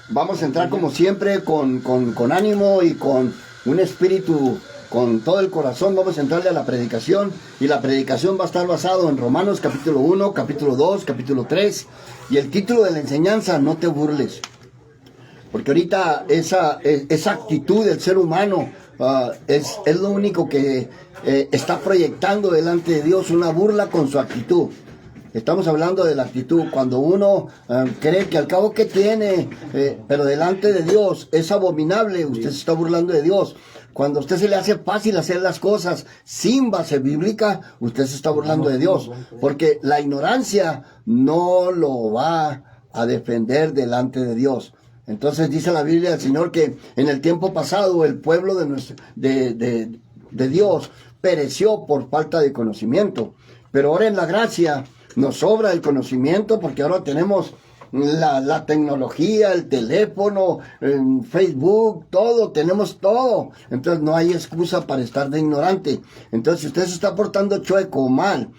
Vamos a entrar como siempre con ánimo y con un espíritu, con todo el corazón. Vamos a entrarle a la predicación, y la predicación va a estar basado en Romanos capítulo 1, capítulo 2, capítulo 3, y el título de la enseñanza: no te burles. Porque ahorita esa actitud del ser humano es lo único que está proyectando delante de Dios, una burla con su actitud. Estamos hablando de la actitud, cuando uno cree que al cabo que tiene, pero delante de Dios es abominable, usted se está burlando de Dios. Cuando a usted se le hace fácil hacer las cosas sin base bíblica, usted se está burlando de Dios, porque la ignorancia no lo va a defender delante de Dios. Entonces dice la Biblia del Señor que en el tiempo pasado el pueblo de Dios pereció por falta de conocimiento, pero ahora en la gracia nos sobra el conocimiento, porque ahora tenemos la tecnología, el teléfono, Facebook, todo, tenemos todo. Entonces no hay excusa para estar de ignorante. Entonces, si usted se está portando chueco o mal,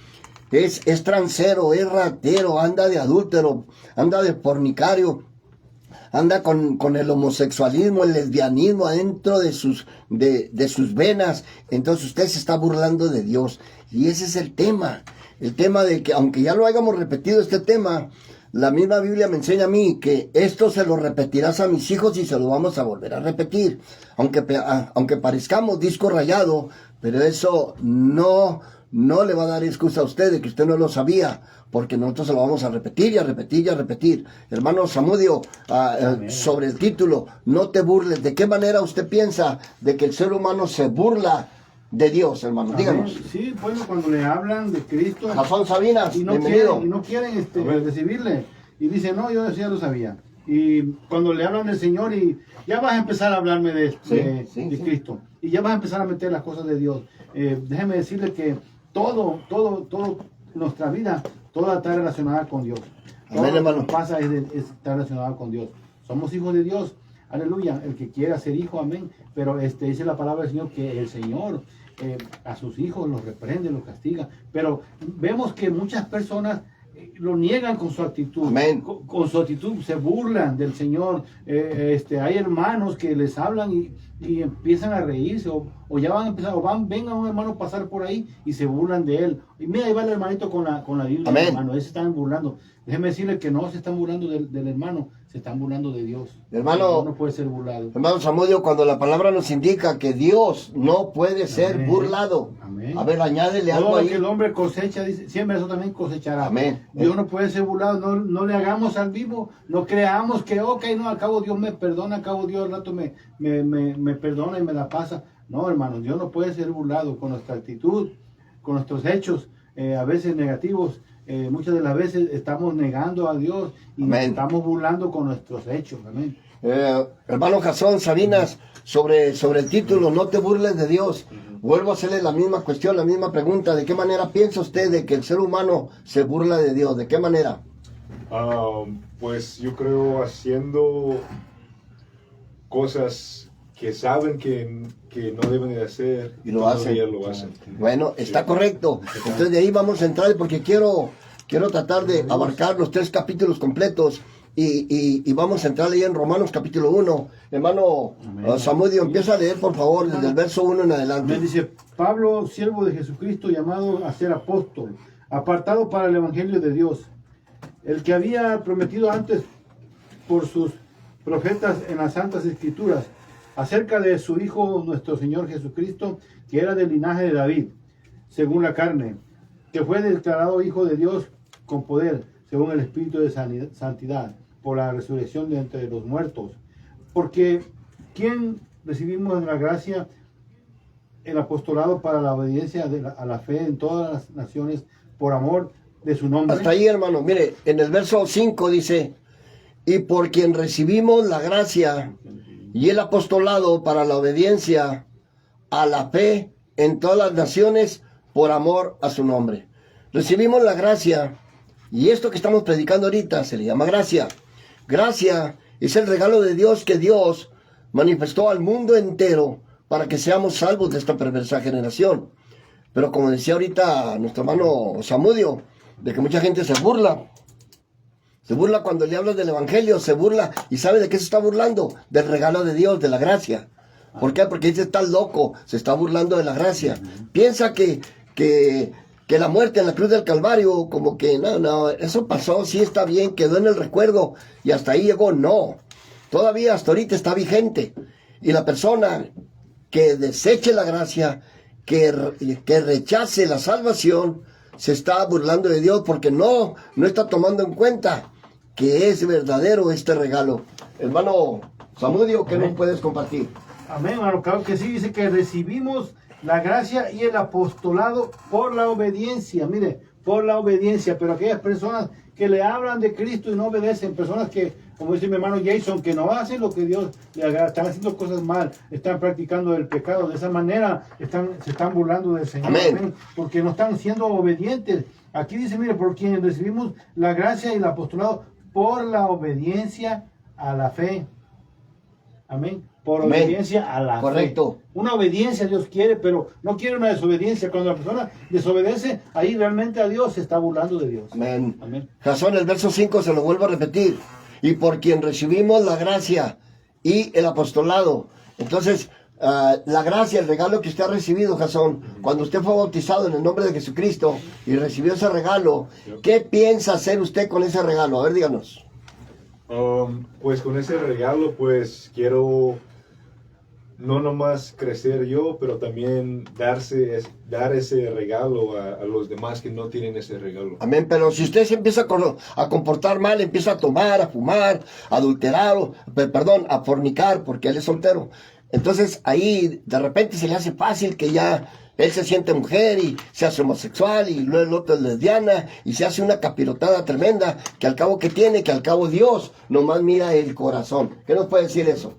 es transero, es ratero, anda de adúltero, anda de fornicario, anda con el homosexualismo, el lesbianismo adentro de sus venas, entonces usted se está burlando de Dios. Y ese es el tema de que, aunque ya lo hayamos repetido este tema, la misma Biblia me enseña a mí que esto se lo repetirás a mis hijos y se lo vamos a volver a repetir. Aunque parezcamos disco rayado, pero eso no le va a dar excusa a usted de que usted no lo sabía, porque nosotros se lo vamos a repetir y a repetir y a repetir. Hermano Zamudio, sobre el título, no te burles. ¿De qué manera usted piensa de que el ser humano se burla de Dios, hermano? Díganos. Sí, bueno, cuando le hablan de Cristo, Jason Sabinas, y no bienvenido. quieren recibirle, y dicen, no, yo ya lo sabía. Y cuando le hablan del Señor, y ya vas a empezar a hablarme de Cristo, y ya vas a empezar a meter las cosas de Dios. Déjeme decirle que todo nuestra vida, toda está relacionada con Dios. Todo Amén, hermano. lo que pasa está relacionado con Dios. Somos hijos de Dios, aleluya. El que quiera ser hijo, amén. Pero dice la palabra del Señor que el Señor a sus hijos los reprende, los castiga. Pero vemos que muchas personas lo niegan con su actitud. Amén. Con su actitud se burlan del Señor. Hay hermanos que les hablan y empiezan a reírse, o ya van a empezar, ven a un hermano pasar por ahí y se burlan de él. Y mira, ahí va el hermanito con la Biblia, Amén. hermano. Ellos se están burlando. Déjeme decirle que no se están burlando del hermano, se están burlando de Dios. Hermano, no puede ser burlado. Hermano Zamudio, cuando la palabra nos indica que Dios no puede ser Amén. Burlado. Amén. A ver, añádele algo Todo lo ahí. que el hombre cosecha, dice, siempre eso también cosechará. Amén. Dios no puede ser burlado, no le hagamos al vivo, no creamos que, ok, no, al cabo Dios me perdona, al cabo Dios al rato me perdona y me la pasa. No, hermano, Dios no puede ser burlado con nuestra actitud, con nuestros hechos, a veces negativos. Muchas de las veces estamos negando a Dios y nos estamos burlando con nuestros hechos. Amén. Hermano Jason Sabinas, sobre el título, no te burles de Dios. Vuelvo a hacerle la misma cuestión, la misma pregunta. ¿De qué manera piensa usted de que el ser humano se burla de Dios? ¿De qué manera? Pues yo creo haciendo cosas que saben que no deben de hacer y lo hacen. Lo hacen. Bueno, está correcto. Entonces de ahí vamos a entrar, porque quiero tratar de abarcar los 3 capítulos completos. Y vamos a entrar ahí en Romanos capítulo 1. Hermano Zamudio, empieza a leer, por favor, desde el verso 1 en adelante. Me dice, Pablo, siervo de Jesucristo, llamado a ser apóstol, apartado para el evangelio de Dios, el que había prometido antes por sus profetas en las santas escrituras, acerca de su Hijo nuestro Señor Jesucristo, que era del linaje de David, según la carne, que fue declarado Hijo de Dios con poder, según el Espíritu de santidad, por la resurrección de entre los muertos. Porque ¿quién recibimos en la gracia el apostolado para la obediencia a la fe en todas las naciones por amor de su nombre? Hasta ahí, hermano. Mire, en el verso 5 dice, y por quien recibimos la gracia y el apostolado para la obediencia a la fe en todas las naciones por amor a su nombre. Recibimos la gracia, y esto que estamos predicando ahorita se le llama gracia. Gracia es el regalo de Dios que Dios manifestó al mundo entero para que seamos salvos de esta perversa generación. Pero como decía ahorita nuestro hermano Zamudio, de que mucha gente se burla Se burla cuando le hablas del evangelio, se burla. ¿Y sabe de qué se está burlando? Del regalo de Dios, de la gracia. ¿Por qué? Porque dice, está loco, se está burlando de la gracia. Piensa que la muerte en la cruz del Calvario, como que no, eso pasó, sí está bien, quedó en el recuerdo y hasta ahí llegó. No, todavía hasta ahorita está vigente. Y la persona que deseche la gracia, que rechace la salvación, se está burlando de Dios porque no está tomando en cuenta que es verdadero este regalo. Hermano Samudio, ¿qué nos puedes compartir? Amén, hermano, claro que sí, dice que recibimos la gracia y el apostolado por la obediencia, mire, por la obediencia, pero aquellas personas que le hablan de Cristo y no obedecen, personas que, como dice mi hermano Jason, que no hacen lo que Dios le agrada, están haciendo cosas mal, están practicando el pecado, de esa manera se están burlando del Señor, amén, porque no están siendo obedientes. Aquí dice, mire, por quien recibimos la gracia y el apostolado por la obediencia a la fe, amén. Por obediencia a la correcto. Fe. Una obediencia Dios quiere, pero no quiere una desobediencia. Cuando la persona desobedece, ahí realmente a Dios se está burlando de Dios. Amén. Amén. Jasón, el verso 5 se lo vuelvo a repetir. Y por quien recibimos la gracia y el apostolado. Entonces, la gracia, el regalo que usted ha recibido, Jasón, cuando usted fue bautizado en el nombre de Jesucristo y recibió ese regalo, ¿qué piensa hacer usted con ese regalo? A ver, díganos. Pues con ese regalo, pues quiero no nomás crecer yo, pero también dar ese regalo a los demás que no tienen ese regalo. Amén, pero si usted se empieza a comportar mal, empieza a tomar, a fumar, a adulterar, a fornicar, porque él es soltero, entonces ahí de repente se le hace fácil que ya él se siente mujer y se hace homosexual y luego el otro es lesbiana y se hace una capirotada tremenda que al cabo que al cabo Dios nomás mira el corazón. ¿Qué nos puede decir eso?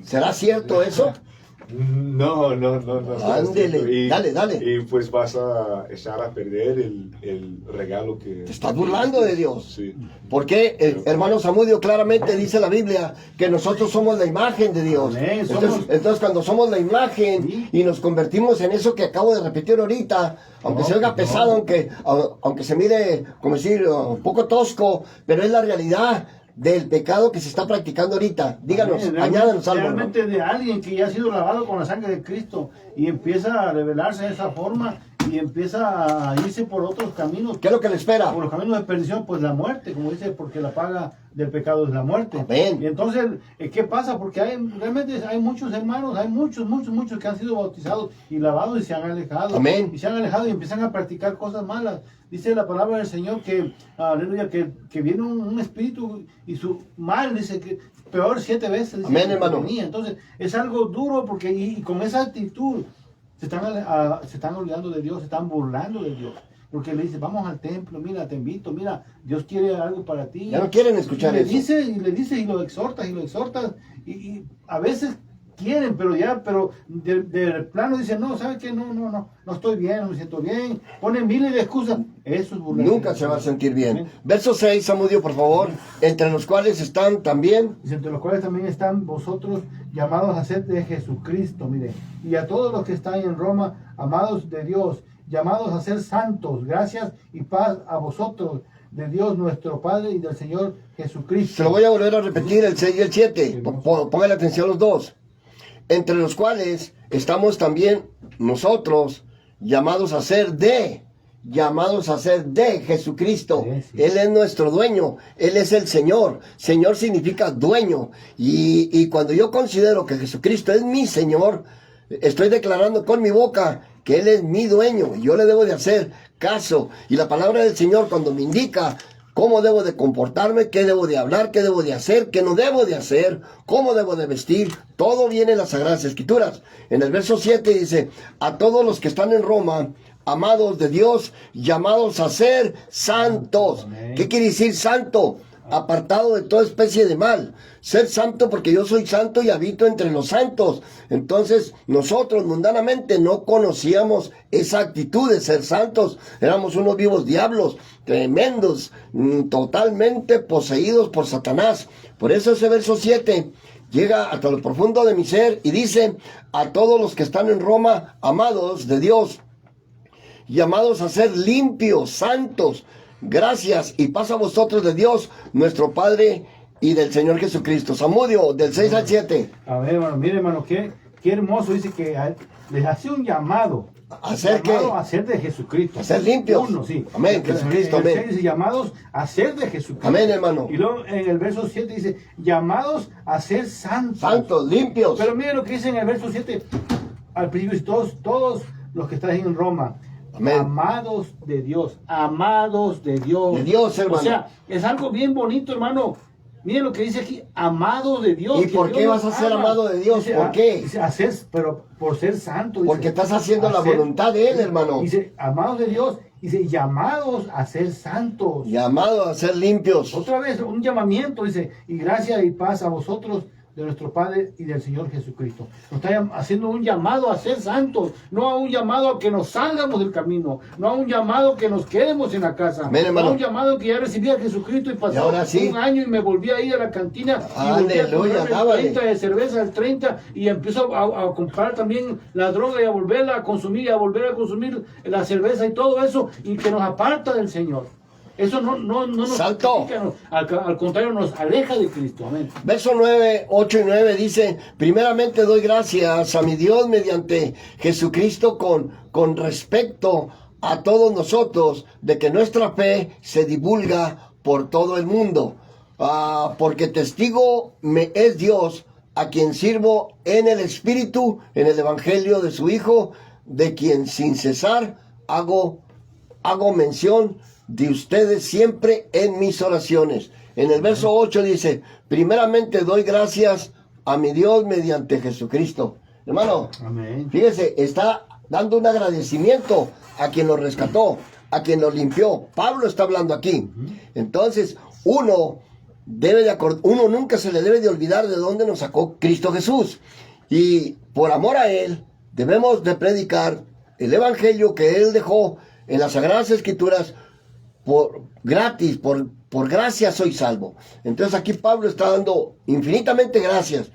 ¿Será cierto eso? No. Ándele, dale. Y pues vas a echar a perder el regalo que... Te estás burlando de Dios. Sí. Porque, hermano Samudio, claramente dice la Biblia que nosotros somos la imagen de Dios. Amén, entonces, cuando somos la imagen y nos convertimos en eso que acabo de repetir ahorita, aunque se oiga pesado, aunque se mire, como decir, un poco tosco, pero es la realidad del pecado que se está practicando ahorita. Díganos, añádanos algo. Realmente de alguien que ya ha sido lavado con la sangre de Cristo y empieza a revelarse de esa forma y empieza a irse por otros caminos. ¿Qué es lo que le espera? Por los caminos de perdición, pues la muerte, como dice, porque la paga del pecado es la muerte. Amén. Y entonces, ¿qué pasa? Porque realmente hay muchos hermanos, hay muchos que han sido bautizados y lavados y se han alejado. Amén. Y se han alejado y empiezan a practicar cosas malas. Dice la palabra del Señor que, aleluya, que viene un espíritu y su mal, dice que peor 7 veces. Dice, amén, hermano. Venía. Entonces, es algo duro porque y con esa actitud se están olvidando de Dios, se están burlando de Dios. Porque le dice, vamos al templo, mira, te invito, mira, Dios quiere algo para ti. Ya no quieren escuchar eso. Le dice y lo exhortas, y a veces quieren, pero de plano dicen, no, ¿sabes qué? No estoy bien, no me siento bien. Ponen miles de excusas. Eso es burlar. Nunca se va a sentir bien. Verso 6, Samudio, por favor. Entre los cuales están también. Dice, entre los cuales también están vosotros llamados a ser de Jesucristo, mire. Y a todos los que están en Roma, amados de Dios, llamados a ser santos. Gracias y paz a vosotros, de Dios nuestro Padre y del Señor Jesucristo. Se lo voy a volver a repetir, el 6 y el 7. Póngale atención los dos. Entre los cuales estamos también nosotros llamados a ser de Jesucristo. Sí. Él es nuestro dueño, Él es el Señor. Señor significa dueño. Y cuando yo considero que Jesucristo es mi Señor, estoy declarando con mi boca que Él es mi dueño. Yo le debo de hacer caso. Y la palabra del Señor, cuando me indica cómo debo de comportarme, qué debo de hablar, qué debo de hacer, qué no debo de hacer, cómo debo de vestir, todo viene en las Sagradas Escrituras. En el verso 7 dice, a todos los que están en Roma, amados de Dios, llamados a ser santos. Amén. ¿Qué quiere decir santo? Apartado de toda especie de mal. Ser santo porque yo soy santo y habito entre los santos. Entonces nosotros mundanamente no conocíamos esa actitud de ser santos. Éramos unos vivos diablos, tremendos, totalmente poseídos por Satanás. Por eso ese verso 7 llega hasta lo profundo de mi ser y dice, a todos los que están en Roma, amados de Dios, llamados a ser limpios, santos. gracias y paz a vosotros de Dios, nuestro Padre y del Señor Jesucristo. Samudio, del 6 al 7. A ver, hermano, mire, hermano, qué hermoso. Dice que les hace un llamado. ¿Hacer qué? A ser de Jesucristo. A ser limpios. Uno, sí. Amén, Jesucristo, amén. En el 6 dice llamados a ser de Jesucristo. Amén, hermano. Y luego en el verso 7 dice llamados a ser santos. Santos, limpios. Pero mire lo que dice en el verso 7. Al principio, todos los que están en Roma. Amén. Amados de Dios. Amados de Dios. De Dios, hermano. O sea, es algo bien bonito, hermano. Miren lo que dice aquí, amado de Dios. ¿Y por qué vas a ser amado de Dios? Dice, ¿Por qué? Dice, pero por ser santo. Dice, Porque estás haciendo la voluntad de Él, hermano. Dice, amados de Dios. Dice, llamados a ser santos. Llamados a ser limpios. Otra vez, un llamamiento, dice, y gracia y paz a vosotros de nuestro Padre y del Señor Jesucristo. Nos está haciendo un llamado a ser santos, no a un llamado a que nos salgamos del camino, no a un llamado que nos quedemos en la casa, Amén, no a un llamado que ya recibí a Jesucristo y pasó ahora sí. un año y me volví a ir a la cantina y volví a Aleluya, comprar el 30 de cerveza, el 30 y empiezo a comprar también la droga y a volverla a consumir y a volver a consumir la cerveza y todo eso y que nos aparta del Señor. Eso no nos Santo. al contrario, nos aleja de Cristo. Amén. Verso 9, 8 y 9 dice, primeramente doy gracias a mi Dios mediante Jesucristo con respecto a todos nosotros de que nuestra fe se divulga por todo el mundo. Porque testigo me es Dios a quien sirvo en el Espíritu, en el Evangelio de su Hijo, de quien sin cesar hago mención de ustedes siempre en mis oraciones. En el verso 8 dice, primeramente doy gracias a mi Dios mediante Jesucristo. Hermano, Amén. Fíjese, está dando un agradecimiento a quien lo rescató, a quien lo limpió. Pablo está hablando aquí. Entonces, uno nunca se le debe de olvidar de dónde nos sacó Cristo Jesús. Y por amor a Él, debemos de predicar el Evangelio que Él dejó en las Sagradas Escrituras gratis, por gracia soy salvo. Entonces aquí Pablo está dando infinitamente gracias.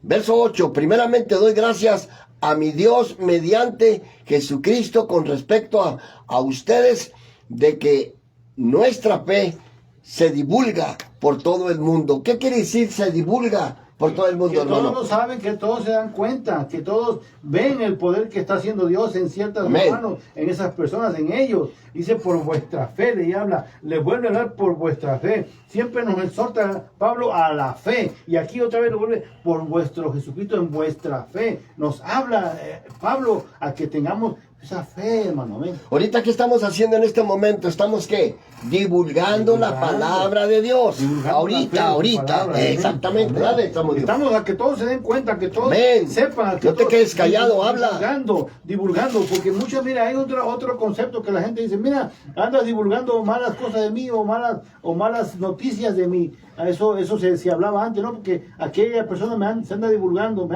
Verso 8, primeramente doy gracias a mi Dios mediante Jesucristo con respecto a ustedes de que nuestra fe se divulga por todo el mundo. ¿Qué quiere decir se divulga por todo el mundo, que hermano? todos lo saben, que todos se dan cuenta, que todos ven el poder que está haciendo Dios en ciertas Amén. manos, en esas personas, en ellos. Dice, por vuestra fe, le habla, le vuelve a hablar por vuestra fe. Siempre nos exhorta Pablo a la fe. Y aquí otra vez lo vuelve por vuestro Jesucristo, en vuestra fe. Nos habla Pablo a que tengamos esa fe, hermano. Amén. Ahorita, ¿qué estamos haciendo en este momento? ¿Estamos qué? Divulgando la palabra de Dios. Ahorita. Palabra, exactamente. Dale, estamos a que todos se den cuenta, que todos Amén. sepan. Que no te quedes callado, habla. Divulgando, porque muchos, mira, hay otro concepto que la gente dice, mira, andas divulgando malas cosas de mí o malas noticias de mí. Eso se hablaba antes, ¿no? Porque aquella persona se anda divulgando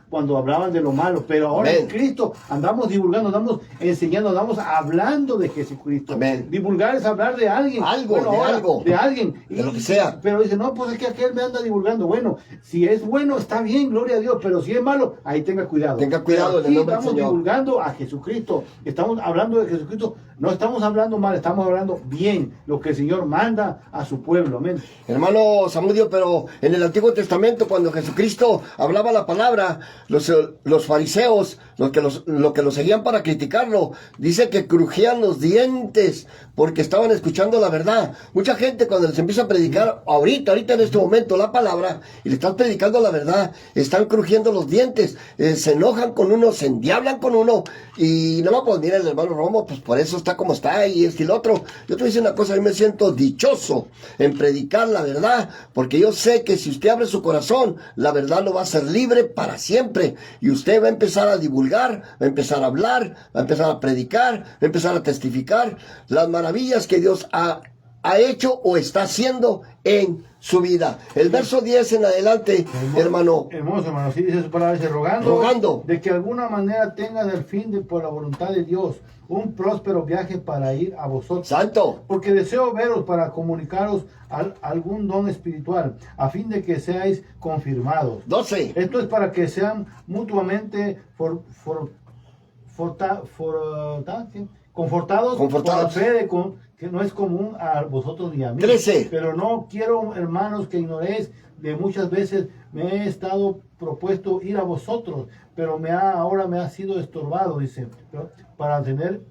cuando hablaban de lo malo. Pero ahora Amén. en Cristo andamos divulgando, andamos enseñando, andamos hablando de Jesucristo. Amén. Divulgar es hablar de alguien. De alguien. De lo que sea. Pero dice, no, pues es que aquel me anda divulgando. Bueno, si es bueno, está bien, gloria a Dios. Pero si es malo, ahí tenga cuidado. Tenga cuidado en el nombre del estamos Señor. divulgando a Jesucristo. Estamos hablando de Jesucristo. No estamos hablando mal, estamos hablando bien. Lo que el Señor manda a su pueblo. Amén. Hermano Samudio, pero en el Antiguo Testamento, cuando Jesucristo hablaba la palabra, los fariseos, los que lo seguían para criticarlo, dice que crujían los dientes porque estaban escuchando la verdad. Mucha gente, cuando les empieza a predicar ahorita en este momento la palabra, y le están predicando la verdad, están crujiendo los dientes, se enojan con uno, se endiablan con uno, y no, pues mira, el hermano Romo, pues por eso está como está, y este y el otro. Yo te voy a decir una cosa, yo me siento dichoso en predicar la verdad, porque yo sé que si usted abre su corazón, la verdad lo va a hacer libre para siempre, y usted va a empezar a divulgar, va a empezar a hablar, va a empezar a predicar, va a empezar a testificar las maravillas que Dios ha hecho o está haciendo en su vida. El verso 10 en adelante, hermano. Hermoso, hermano. Sí, dice su palabra, dice, rogando de que de alguna manera tengan el fin por la voluntad de Dios, un próspero viaje para ir a vosotros. Santo. Porque deseo veros para comunicaros algún don espiritual, a fin de que seáis confirmados. 12. Esto es para que Confortados por la Confortados. fe que no es común a vosotros ni a mí. 13. Pero no quiero, hermanos, que ignoréis de muchas veces me he estado propuesto ir a vosotros, pero ahora me ha sido estorbado, dice, para tener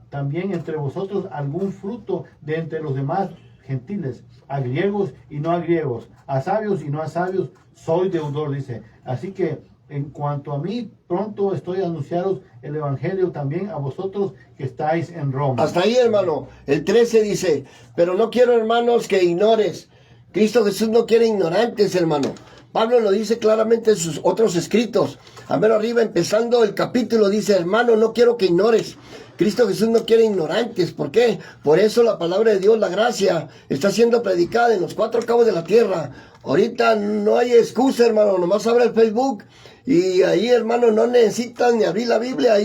también entre vosotros algún fruto de entre los demás gentiles, a griegos y no a griegos, a sabios y no a sabios, soy deudor, dice. Así que en cuanto a mí, pronto estoy a anunciaros el evangelio también a vosotros que estáis en Roma. Hasta ahí, hermano. El 13 dice, pero no quiero, hermanos, que ignores. Cristo Jesús no quiere ignorantes, hermano. Pablo lo dice claramente en sus otros escritos. A ver arriba, empezando el capítulo, dice, hermano, no quiero que ignores. Cristo Jesús no quiere ignorantes. ¿Por qué? Por eso la palabra de Dios, la gracia, está siendo predicada en los cuatro cabos de la tierra. Ahorita no hay excusa, hermano. Nomás abre el Facebook y ahí, hermano, no necesitas ni abrir la Biblia.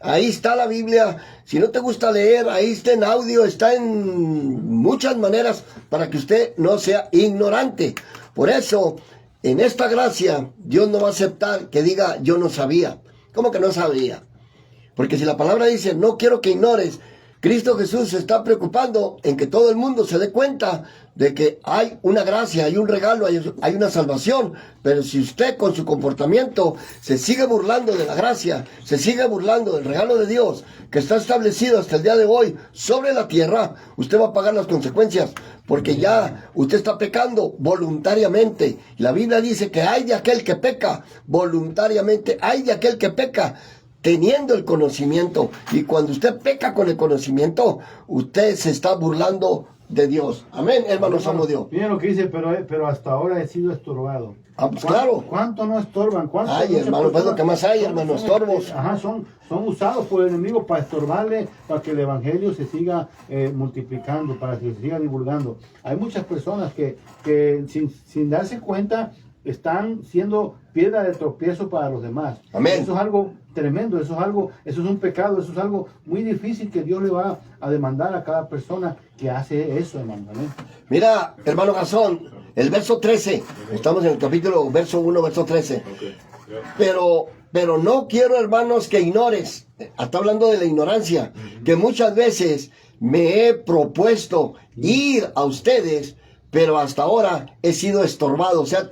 Ahí está la Biblia. Si no te gusta leer, ahí está en audio, está en muchas maneras para que usted no sea ignorante. Por eso, en esta gracia, Dios no va a aceptar que diga yo no sabía. ¿Cómo que no sabía? Porque si la palabra dice no quiero que ignores, Cristo Jesús se está preocupando en que todo el mundo se dé cuenta de que hay una gracia, hay un regalo, hay una salvación. Pero si usted con su comportamiento se sigue burlando de la gracia, se sigue burlando del regalo de Dios que está establecido hasta el día de hoy sobre la tierra, usted va a pagar las consecuencias, porque ya usted está pecando voluntariamente. La Biblia dice que hay de aquel que peca voluntariamente, hay de aquel que peca teniendo el conocimiento. Y cuando usted peca con el conocimiento, usted se está burlando de Dios. Amén, hermanos, amo Dios. Miren lo que dice, pero hasta ahora he sido estorbado. Ah, pues claro. ¿Cuánto no estorban? Ay, hermano, pues lo que más hay, hermano, estorbos. Son usados por el enemigo para estorbarle, para que el evangelio se siga multiplicando, para que se siga divulgando. Hay muchas personas que sin darse cuenta están siendo piedra de tropiezo para los demás. Amén. Eso es algo tremendo, eso es un pecado, eso es algo muy difícil que Dios le va a demandar a cada persona que hace eso, hermano. Amén. Mira, hermano Gazón, el verso 13, estamos en el capítulo, verso 1, verso 13. Okay. Pero no quiero, hermanos, que ignores, está hablando de la ignorancia, que muchas veces me he propuesto ir a ustedes, pero hasta ahora he sido estorbado. O sea,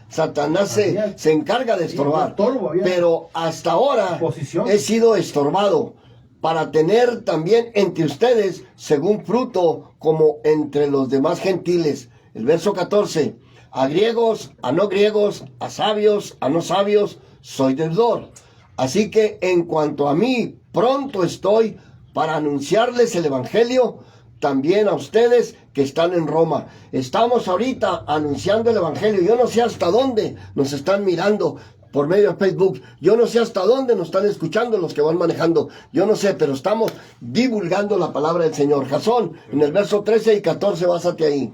Satanás se encarga de estorbar. Pero hasta ahora he sido estorbado para tener también entre ustedes según fruto como entre los demás gentiles. El verso 14, a griegos, a no griegos, a sabios, a no sabios, soy deudor. Así que en cuanto a mí, pronto estoy para anunciarles el evangelio también a ustedes que están en Roma. Estamos ahorita anunciando el evangelio. Yo no sé hasta dónde nos están mirando por medio de Facebook. Yo no sé hasta dónde nos están escuchando los que van manejando. Yo no sé, pero estamos divulgando la palabra del Señor. Jasón, en el verso 13 y 14, básate ahí.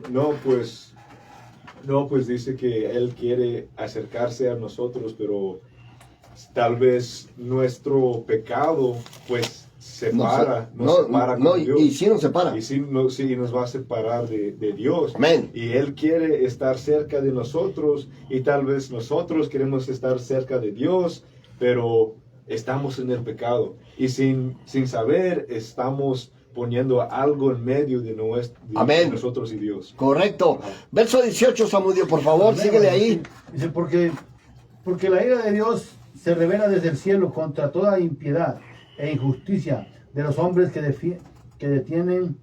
No, pues dice que Él quiere acercarse a nosotros, pero tal vez nuestro pecado, pues, separa con Dios. Y sí nos separa. Y sí nos va a separar de Dios. Amén. Y Él quiere estar cerca de nosotros, y tal vez nosotros queremos estar cerca de Dios, pero estamos en el pecado. Y sin saber, estamos poniendo algo en medio de nosotros y Dios. Correcto. Verso 18, Samudio, por favor, síguele ahí. Dice, porque la ira de Dios se revela desde el cielo contra toda impiedad e injusticia de los hombres que detienen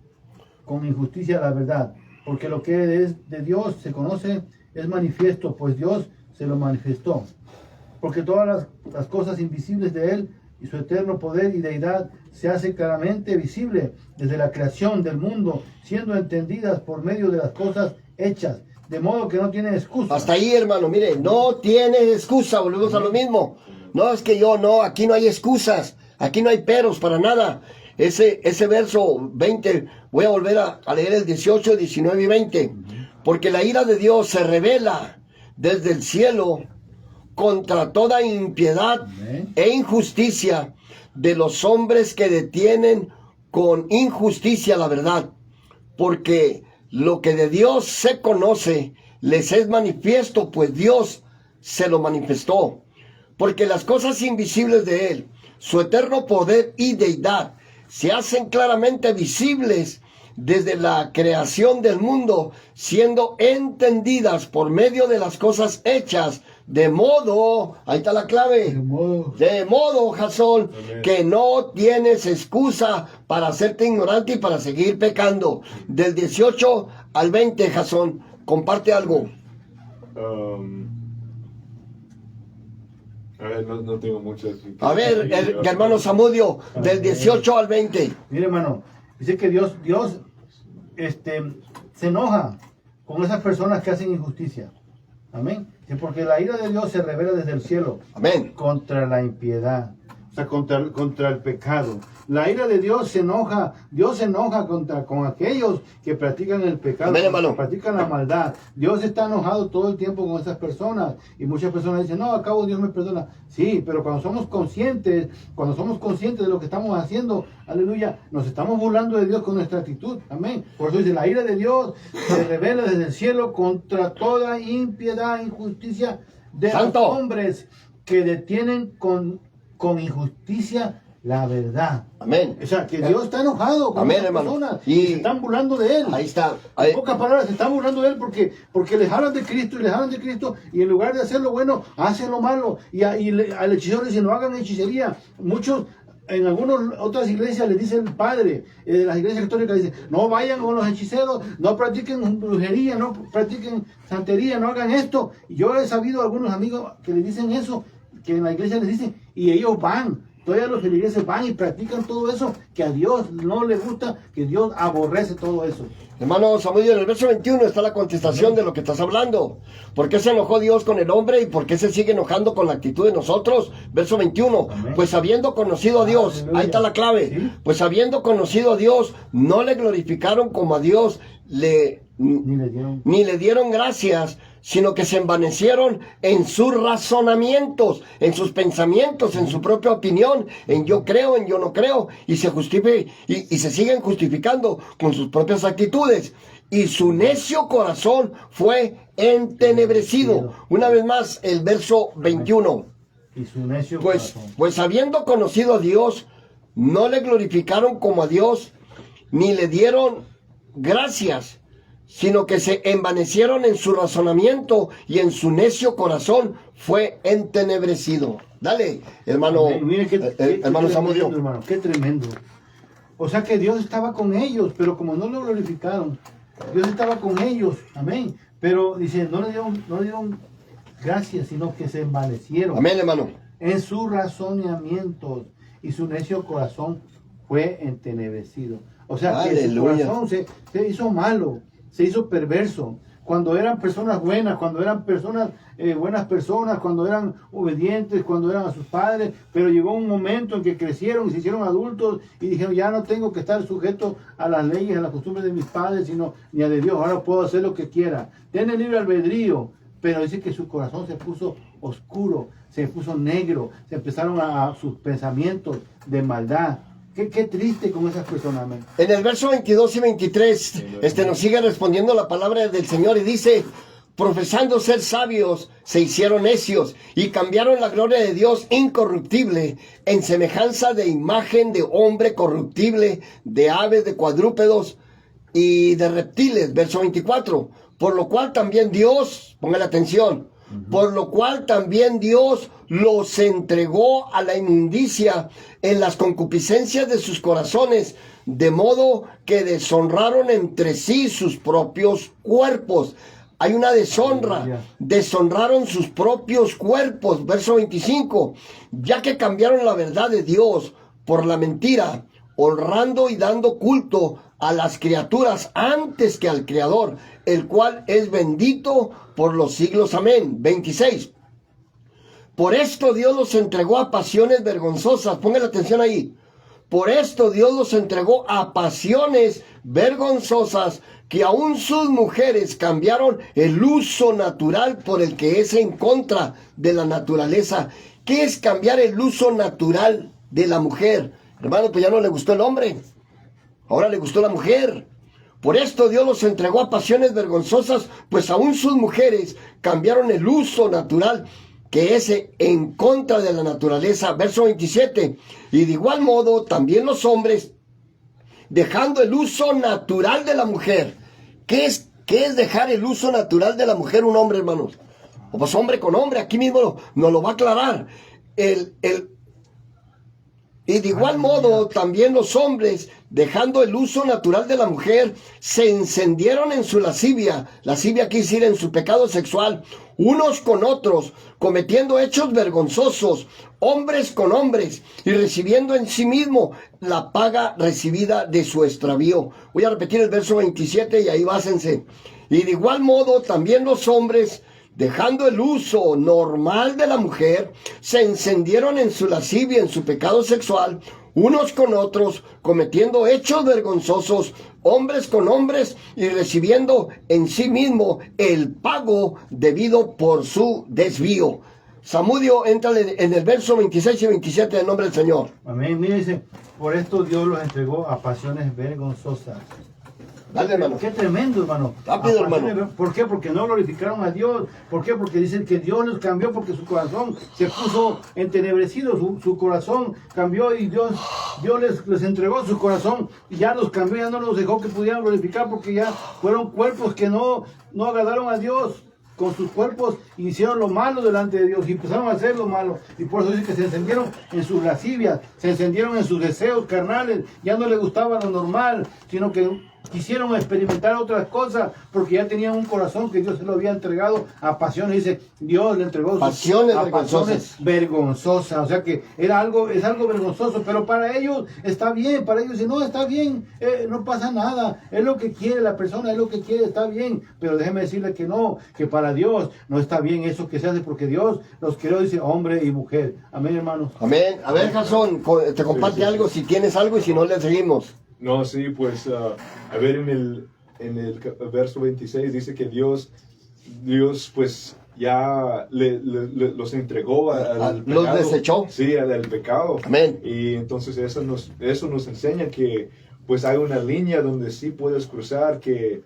con injusticia la verdad. Porque lo que es de Dios se conoce, es manifiesto, pues Dios se lo manifestó. Porque todas las cosas invisibles de Él y su eterno poder y deidad se hace claramente visible desde la creación del mundo, siendo entendidas por medio de las cosas hechas, de modo que no tiene excusa. Hasta ahí, hermano, mire, no tiene excusa, volvemos a lo mismo. No es que aquí no hay excusas, aquí no hay peros para nada. Ese verso 20, voy a volver a leer el 18, 19 y 20. Porque la ira de Dios se revela desde el cielo contra toda impiedad e injusticia de los hombres que detienen con injusticia la verdad. Porque lo que de Dios se conoce les es manifiesto, pues Dios se lo manifestó. Porque las cosas invisibles de Él, su eterno poder y deidad se hacen claramente visibles desde la creación del mundo, siendo entendidas por medio de las cosas hechas, de modo, ahí está la clave, de modo, Jasón, que no tienes excusa para hacerte ignorante y para seguir pecando. Del 18 al 20, Jasón, comparte algo. A ver, no tengo muchas. A ver, hermano Samudio, del 18 al 20. Mire, hermano, dice que Dios se enoja con esas personas que hacen injusticia. Amén. Sí, porque la ira de Dios se revela desde el cielo. Amén. Contra la impiedad. O sea, contra el pecado. La ira de Dios se enoja. Dios se enoja con aquellos que practican el pecado. Amén, hermano. Que practican la maldad. Dios está enojado todo el tiempo con esas personas. Y muchas personas dicen, no, al cabo Dios me perdona. Sí, pero cuando somos conscientes de lo que estamos haciendo, aleluya, nos estamos burlando de Dios con nuestra actitud. Amén. Por eso dice, la ira de Dios se revela desde el cielo contra toda impiedad, injusticia de Santo. los hombres que detienen con injusticia la verdad. Amén. O sea, que Dios está enojado con Amén, esas hermano. personas Y se están burlando de él. Ahí está. En pocas palabras, se están burlando de él porque les hablan de Cristo y en lugar de hacer lo bueno, hacen lo malo. Al hechicero le dicen, no hagan hechicería. Muchos, en algunas otras iglesias, le dicen el padre, las iglesias católicas dicen, no vayan con los hechiceros, no practiquen brujería, no practiquen santería, no hagan esto. Y yo he sabido algunos amigos que le dicen eso, que en la iglesia les dicen, y ellos van. Todavía los de la iglesia van y practican todo eso que a Dios no le gusta, que Dios aborrece todo eso. Hermano Samudio, en el verso 21 está la contestación de lo que estás hablando. ¿Por qué se enojó Dios con el hombre y por qué se sigue enojando con la actitud de nosotros? Verso 21. Amén. Pues habiendo conocido a Dios, Aleluya. ahí está la clave. ¿Sí? Pues habiendo conocido a Dios, no le glorificaron como a Dios Ni le dieron gracias, sino que se envanecieron en sus razonamientos, en sus pensamientos, en su propia opinión, en yo creo, en yo no creo, y se siguen justificando con sus propias actitudes. Y su necio corazón fue entenebrecido. Una vez más, el verso 21. Y su necio Pues corazón. habiendo conocido a Dios, no le glorificaron como a Dios, ni le dieron gracias, sino que se envanecieron en su razonamiento y en su necio corazón fue entenebrecido. Dale, hermano, Mire hermano Samudio. Hermano, qué tremendo. O sea que Dios estaba con ellos, pero como no lo glorificaron, Dios estaba con ellos, amén. Pero dice, no le dieron gracias, sino que se envanecieron. Amén, hermano. En sus razonamientos, y su necio corazón fue entenebrecido. O sea que su Aleluya. corazón se hizo malo, se hizo perverso. Cuando eran personas buenas, cuando eran buenas personas, cuando eran obedientes, cuando eran a sus padres, pero llegó un momento en que crecieron y se hicieron adultos y dijeron, ya no tengo que estar sujeto a las leyes, a las costumbres de mis padres, ni a de Dios, ahora puedo hacer lo que quiera. Tienen libre albedrío, pero dice que su corazón se puso oscuro, se puso negro, se empezaron a sus pensamientos de maldad. Qué triste con esas personas, amén. En el verso 22 y 23, nos sigue respondiendo la palabra del Señor y dice, profesando ser sabios, se hicieron necios y cambiaron la gloria de Dios incorruptible en semejanza de imagen de hombre corruptible, de aves, de cuadrúpedos y de reptiles. Verso 24, por lo cual también Dios, póngale atención, por lo cual también Dios los entregó a la inmundicia en las concupiscencias de sus corazones, de modo que deshonraron entre sí sus propios cuerpos. Hay una deshonra, deshonraron sus propios cuerpos. Verso 25, ya que cambiaron la verdad de Dios por la mentira, honrando y dando culto a las criaturas antes que al Creador, el cual es bendito por los siglos. Amén. 26. Por esto Dios los entregó a pasiones vergonzosas. Pongan atención ahí. Por esto Dios los entregó a pasiones vergonzosas, que aún sus mujeres cambiaron el uso natural por el que es en contra de la naturaleza. ¿Qué es cambiar el uso natural de la mujer? Hermano, pues ya no le gustó el hombre. Ahora le gustó la mujer. Por esto Dios los entregó a pasiones vergonzosas, pues aún sus mujeres cambiaron el uso natural que es en contra de la naturaleza. Verso 27. Y de igual modo también los hombres, dejando el uso natural de la mujer. ¿Qué es dejar el uso natural de la mujer un hombre, hermanos? Pues hombre con hombre, aquí mismo nos lo va a aclarar. Y de igual modo también los hombres, dejando el uso natural de la mujer, se encendieron en su lascivia. Lascivia quiere decir en su pecado sexual, unos con otros, cometiendo hechos vergonzosos, hombres con hombres, y recibiendo en sí mismo la paga recibida de su extravío. Voy a repetir el verso 27 y ahí básense. Y de igual modo también los hombres, dejando el uso normal de la mujer, se encendieron en su lascivia, en su pecado sexual, unos con otros, cometiendo hechos vergonzosos, hombres con hombres, y recibiendo en sí mismo el pago debido por su desvío. Samudio, entra en el verso 26 y 27 en nombre del Señor. Amén. Mire, dice, por esto Dios los entregó a pasiones vergonzosas. Dale, hermano. Qué tremendo, hermano. Rápido, hermano. ¿Por qué? Porque no glorificaron a Dios. ¿Por qué? Porque dicen que Dios los cambió, porque su corazón se puso entenebrecido, su corazón cambió y Dios les entregó su corazón y ya los cambió, ya no los dejó que pudieran glorificar porque ya fueron cuerpos que no agradaron a Dios. Con sus cuerpos hicieron lo malo delante de Dios y empezaron a hacer lo malo. Y por eso dice que se encendieron en sus lascivias, se encendieron en sus deseos carnales. Ya no les gustaba lo normal, sino que quisieron experimentar otras cosas porque ya tenían un corazón que Dios se lo había entregado a pasiones. Dice, Dios le entregó pasiones vergonzosas. O sea que es algo vergonzoso, pero para ellos está bien. Para ellos dicen, no, está bien, no pasa nada. Es lo que quiere la persona, es lo que quiere, está bien. Pero déjeme decirle que no, que para Dios no está bien eso que se hace porque Dios los creó, dice, hombre y mujer. Amén, hermanos. Amén. A ver, Jason, te comparte algo, si tienes algo y si no le seguimos. No, sí, pues, a ver, en el verso 26 dice que Dios pues, ya los entregó al pecado. Los desechó. Sí, al pecado. Amén. Y entonces eso nos enseña que, pues, hay una línea donde sí puedes cruzar, que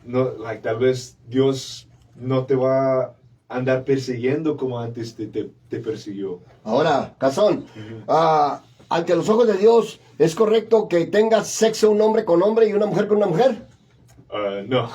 no, tal vez Dios no te va a andar persiguiendo como antes te persiguió. Ahora, Cazón, ante los ojos de Dios, ¿es correcto que tengas sexo un hombre con hombre y una mujer con una mujer? No.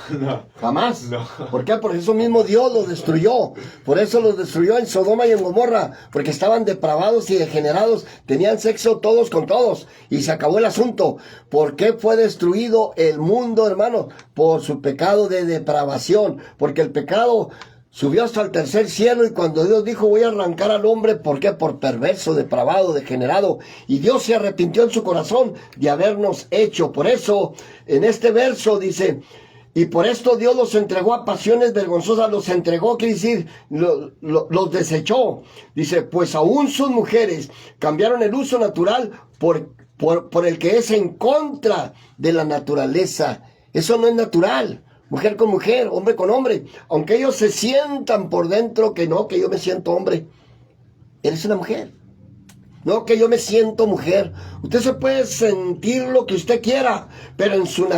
Jamás. No. ¿Por qué? Por eso mismo Dios los destruyó. Por eso los destruyó en Sodoma y en Gomorra. Porque estaban depravados y degenerados. Tenían sexo todos con todos. Y se acabó el asunto. ¿Por qué fue destruido el mundo, hermano? Por su pecado de depravación. Porque el pecado subió hasta el tercer cielo y cuando Dios dijo voy a arrancar al hombre, ¿por qué? Por perverso, depravado, degenerado. Y Dios se arrepintió en su corazón de habernos hecho. Por eso, en este verso dice, y por esto Dios los entregó a pasiones vergonzosas. Los entregó, quiere decir, los desechó. Dice, pues aún sus mujeres cambiaron el uso natural por el que es en contra de la naturaleza. Eso no es natural. Mujer con mujer, hombre con hombre. Aunque ellos se sientan por dentro que no, que yo me siento hombre. Eres una mujer. No, que yo me siento mujer. Usted se puede sentir lo que usted quiera, pero en su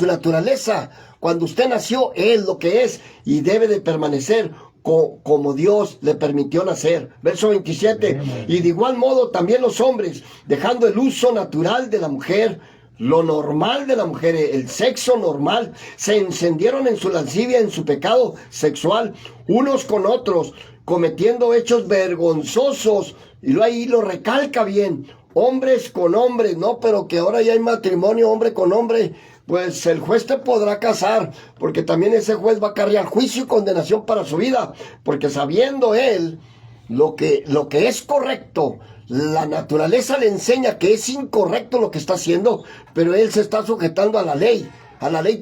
naturaleza, cuando usted nació, es lo que es y debe de permanecer como Dios le permitió nacer. Verso 27. Y de igual modo también los hombres, dejando el uso natural de la mujer, lo normal de la mujer, el sexo normal, se encendieron en su lascivia, en su pecado sexual, unos con otros, cometiendo hechos vergonzosos. Y luego ahí lo recalca bien, hombres con hombres, no, pero que ahora ya hay matrimonio hombre con hombre, pues el juez te podrá casar, porque también ese juez va a cargar juicio y condenación para su vida, porque sabiendo él lo que es correcto, la naturaleza le enseña que es incorrecto lo que está haciendo, pero él se está sujetando a la ley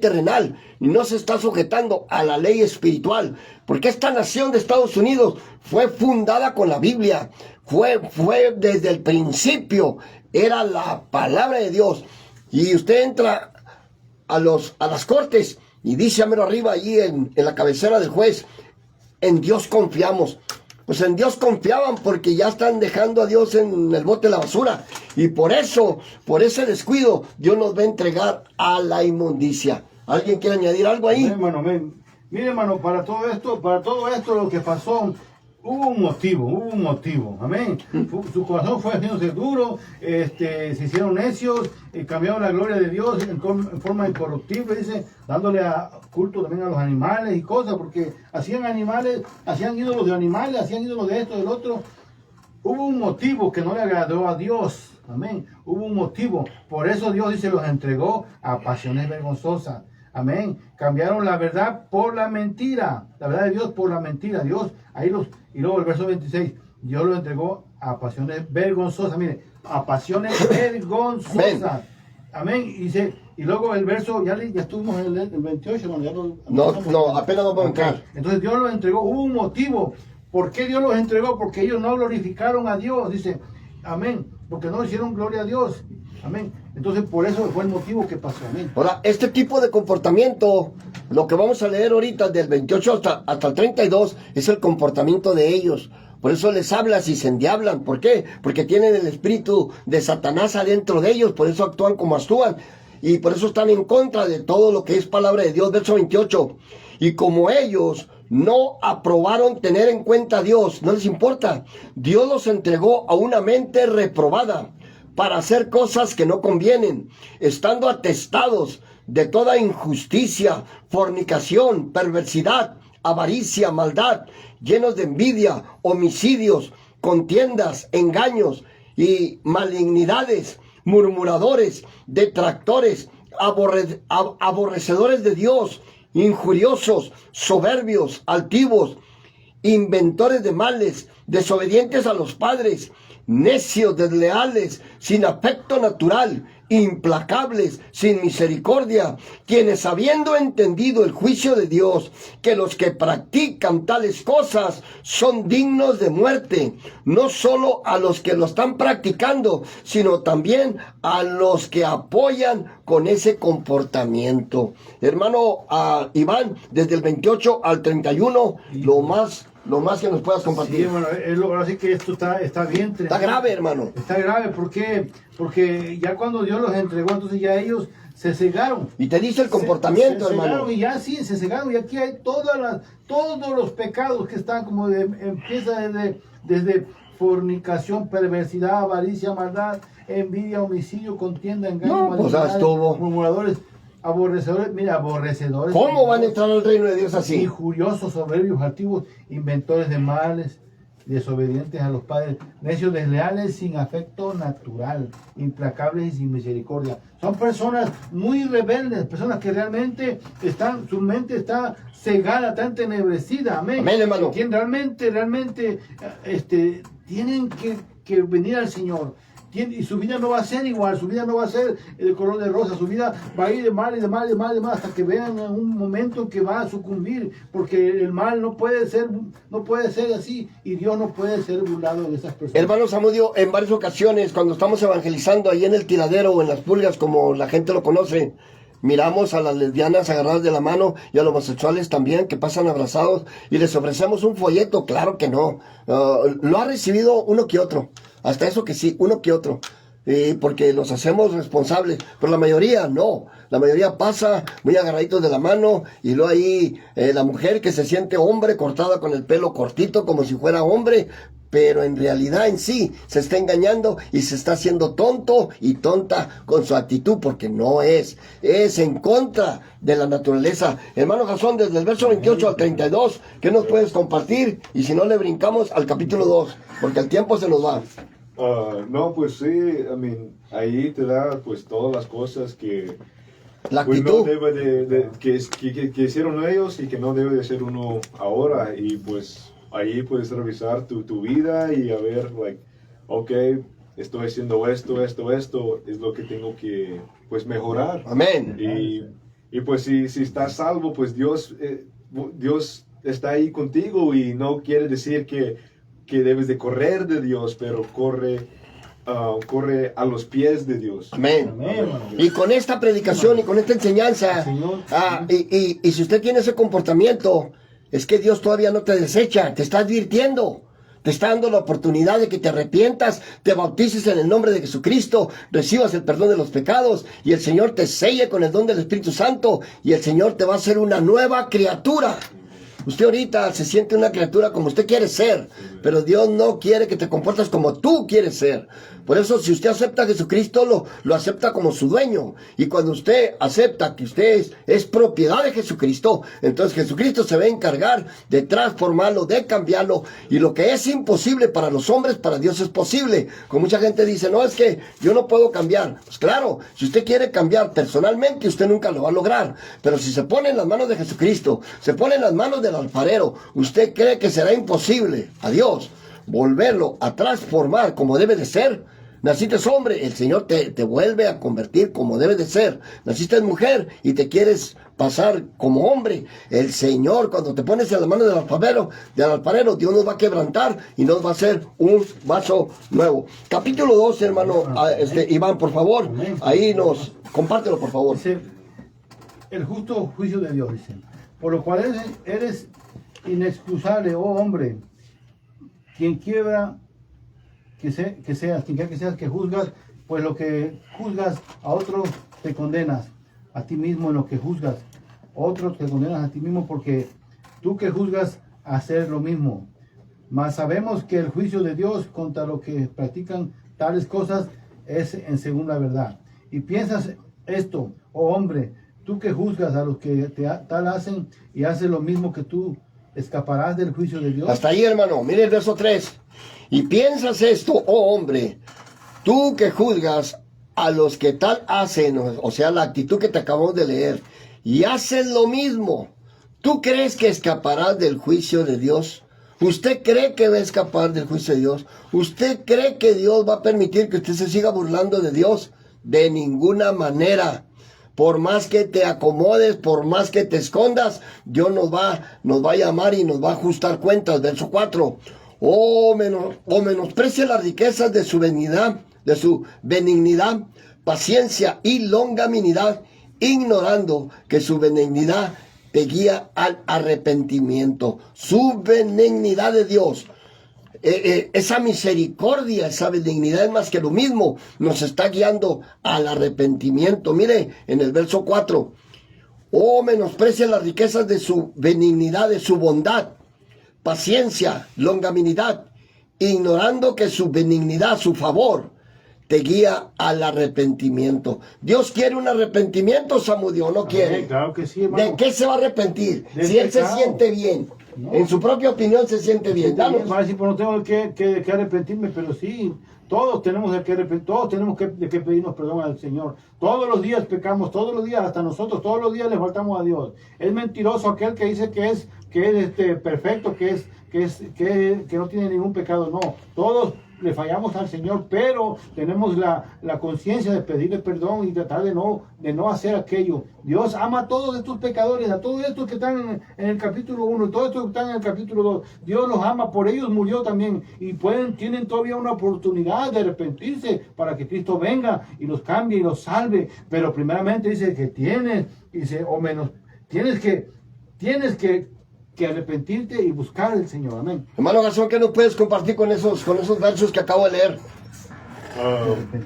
terrenal, y no se está sujetando a la ley espiritual, porque esta nación de Estados Unidos fue fundada con la Biblia, fue desde el principio, era la palabra de Dios, y usted entra a las cortes, y dice a mero arriba, allí en la cabecera del juez, en Dios confiamos. Pues en Dios confiaban porque ya están dejando a Dios en el bote de la basura. Y por eso, por ese descuido, Dios nos va a entregar a la inmundicia. ¿Alguien quiere añadir algo ahí? Mire, hermano, para todo esto lo que pasó, Hubo un motivo, amén. Su corazón fue haciéndose duro, se hicieron necios, cambiaron la gloria de Dios en forma incorruptible, dice, dándole culto también a los animales y cosas, porque hacían ídolos de animales, hacían ídolos de esto, del otro. Hubo un motivo que no le agradó a Dios, amén. Hubo un motivo, por eso Dios dice, los entregó a pasiones vergonzosas. Amén. Cambiaron la verdad por la mentira. La verdad de Dios por la mentira. Y luego el verso 26. Dios lo entregó a pasiones vergonzosas. Mire, a pasiones vergonzosas. Amén. Y luego el verso, ya estuvimos en el 28. No, apenas vamos a entrar. Entonces Dios los entregó. Hubo un motivo. ¿Por qué Dios los entregó? Porque ellos no glorificaron a Dios. Dice, amén. Porque no hicieron gloria a Dios. Amén. Entonces, por eso fue el motivo que pasó. Amén. Ahora, este tipo de comportamiento, lo que vamos a leer ahorita del 28 hasta el 32, es el comportamiento de ellos. Por eso les hablas y se endiablan. ¿Por qué? Porque tienen el espíritu de Satanás adentro de ellos, por eso actúan como actúan. Y por eso están en contra de todo lo que es palabra de Dios. Verso 28. Y como ellos no aprobaron tener en cuenta a Dios, no les importa. Dios los entregó a una mente reprobada para hacer cosas que no convienen, estando atestados de toda injusticia, fornicación, perversidad, avaricia, maldad, llenos de envidia, homicidios, contiendas, engaños y malignidades, murmuradores, detractores, aborrecedores de Dios, injuriosos, soberbios, altivos, inventores de males, desobedientes a los padres, necios, desleales, sin afecto natural, implacables, sin misericordia, quienes habiendo entendido el juicio de Dios, que los que practican tales cosas son dignos de muerte, no solo a los que lo están practicando, sino también a los que apoyan con ese comportamiento. Hermano Iván, desde el 28 al 31, lo más que nos puedas compartir. Sí, hermano, ahora sí que esto está bien. Está grave, hermano. Está grave, ¿por qué? Porque ya cuando Dios los entregó, entonces ya ellos se cegaron. Y te dice el comportamiento, se hermano. Cegaron, y ya sí, se cegaron. Y aquí hay todos los pecados que están como empieza desde fornicación, perversidad, avaricia, maldad, envidia, homicidio, contienda, engaño, murmuradores, aborrecedores, mira, aborrecedores. ¿Cómo van a entrar al reino de Dios así? Injuriosos, soberbios, altivos, inventores de males, desobedientes a los padres, necios, desleales, sin afecto natural, implacables y sin misericordia. Son personas muy rebeldes, personas que realmente su mente está cegada, está entenebrecida. Amén. Amén, hermano. Quien realmente tienen que venir al Señor. Y su vida no va a ser igual, su vida no va a ser de color de rosa, su vida va a ir de mal, hasta que vean en un momento que va a sucumbir, porque el mal no puede ser así, y Dios no puede ser burlado de esas personas. Hermano Samudio, en varias ocasiones, cuando estamos evangelizando ahí en el tiradero o en las pulgas, como la gente lo conoce, miramos a las lesbianas agarradas de la mano y a los homosexuales también que pasan abrazados y les ofrecemos un folleto. Claro que no. Lo ha recibido uno que otro. Hasta eso que sí, uno que otro. Porque los hacemos responsables. Pero la mayoría no. La mayoría pasa muy agarraditos de la mano y luego ahí la mujer que se siente hombre, cortada con el pelo cortito como si fuera hombre, pero en realidad en sí se está engañando y se está haciendo tonto y tonta con su actitud, porque no es en contra de la naturaleza. Hermano Jasón, desde el verso 28 al 32, ¿qué nos puedes compartir? Y si no, le brincamos al capítulo 2, porque el tiempo se nos va. No, pues sí, ahí te da pues todas las cosas que la pues, actitud no debe que hicieron ellos y que no debe de ser uno ahora. Y pues ahí puedes revisar tu vida y a ver, ok, estoy haciendo esto, es lo que tengo que pues mejorar. Amén. Y pues si estás salvo, pues Dios está ahí contigo, y no quiere decir que debes de correr de Dios, pero corre a los pies de Dios. Amén. Y con esta predicación y con esta enseñanza, y si usted tiene ese comportamiento, es que Dios todavía no te desecha, te está advirtiendo, te está dando la oportunidad de que te arrepientas, te bautices en el nombre de Jesucristo, recibas el perdón de los pecados, y el Señor te selle con el don del Espíritu Santo, y el Señor te va a hacer una nueva criatura. Usted ahorita se siente una criatura como usted quiere ser, pero Dios no quiere que te comportes como tú quieres ser. Por eso, si usted acepta a Jesucristo, lo acepta como su dueño. Y cuando usted acepta que usted es propiedad de Jesucristo, entonces Jesucristo se va a encargar de transformarlo, de cambiarlo. Y lo que es imposible para los hombres, para Dios es posible. Como mucha gente dice, no, es que yo no puedo cambiar. Pues claro, si usted quiere cambiar personalmente, usted nunca lo va a lograr. Pero si se pone en las manos de Jesucristo, se pone en las manos del alfarero, usted cree que será imposible a Dios volverlo a transformar como debe de ser. Naciste hombre, el Señor te vuelve a convertir como debe de ser. Naciste mujer y te quieres pasar como hombre. El Señor, cuando te pones en las manos del alfarero, Dios nos va a quebrantar y nos va a hacer un vaso nuevo. Capítulo 2, hermano, Iván, por favor, ahí compártelo, por favor. Dice, el justo juicio de Dios, dice, por lo cual eres inexcusable, oh hombre, quien quiera que seas, quien quiera que seas, que juzgas, pues lo que juzgas a otros te condenas a ti mismo en lo que juzgas. Otros te condenas a ti mismo porque tú que juzgas hacer lo mismo. Mas sabemos que el juicio de Dios contra los que practican tales cosas es en según la verdad. Y piensas esto, oh hombre, tú que juzgas a los que tal hacen y haces lo mismo que tú, ¿escaparás del juicio de Dios? Hasta ahí, hermano. Mire el verso 3. Y piensas esto, oh hombre, tú que juzgas a los que tal hacen, o sea, la actitud que te acabamos de leer, y hacen lo mismo, ¿tú crees que escaparás del juicio de Dios? ¿Usted cree que va a escapar del juicio de Dios? ¿Usted cree que Dios va a permitir que usted se siga burlando de Dios? De ninguna manera. Por más que te acomodes, por más que te escondas, Dios nos va a llamar y nos va a ajustar cuentas. Verso 4. O menosprecia las riquezas de su benignidad, paciencia y longanimidad, ignorando que su benignidad te guía al arrepentimiento. Su benignidad de Dios, esa misericordia, esa benignidad es más que lo mismo, nos está guiando al arrepentimiento. Mire, en el verso 4, o menosprecia las riquezas de su benignidad, de su bondad, paciencia, longanimidad, ignorando que su benignidad, su favor, te guía al arrepentimiento. Dios quiere un arrepentimiento, Samudio, ¿no quiere? Claro que sí, hermano. ¿De qué se va a arrepentir? Del Si él pecado. se siente bien, No. en su propia opinión se siente bien. Danos. Más si no tengo que arrepentirme, pero sí, todos tenemos que arrepentir, todos tenemos que pedirnos perdón al Señor. Todos los días pecamos, todos los días, hasta nosotros, todos los días le faltamos a Dios. Es mentiroso aquel que dice que es perfecto, que no tiene ningún pecado. No, todos le fallamos al Señor, pero tenemos la conciencia de pedirle perdón y tratar de no hacer aquello. Dios ama a todos estos pecadores, a todos estos que están en el capítulo 1, todos estos que están en el capítulo 2. Dios los ama, por ellos murió también, y tienen todavía una oportunidad de arrepentirse para que Cristo venga y los cambie y los salve. Pero primeramente dice que tienes que arrepentirte y buscar al Señor. Amén. Hermano Gastón, ¿qué nos puedes compartir con esos versos que acabo de leer?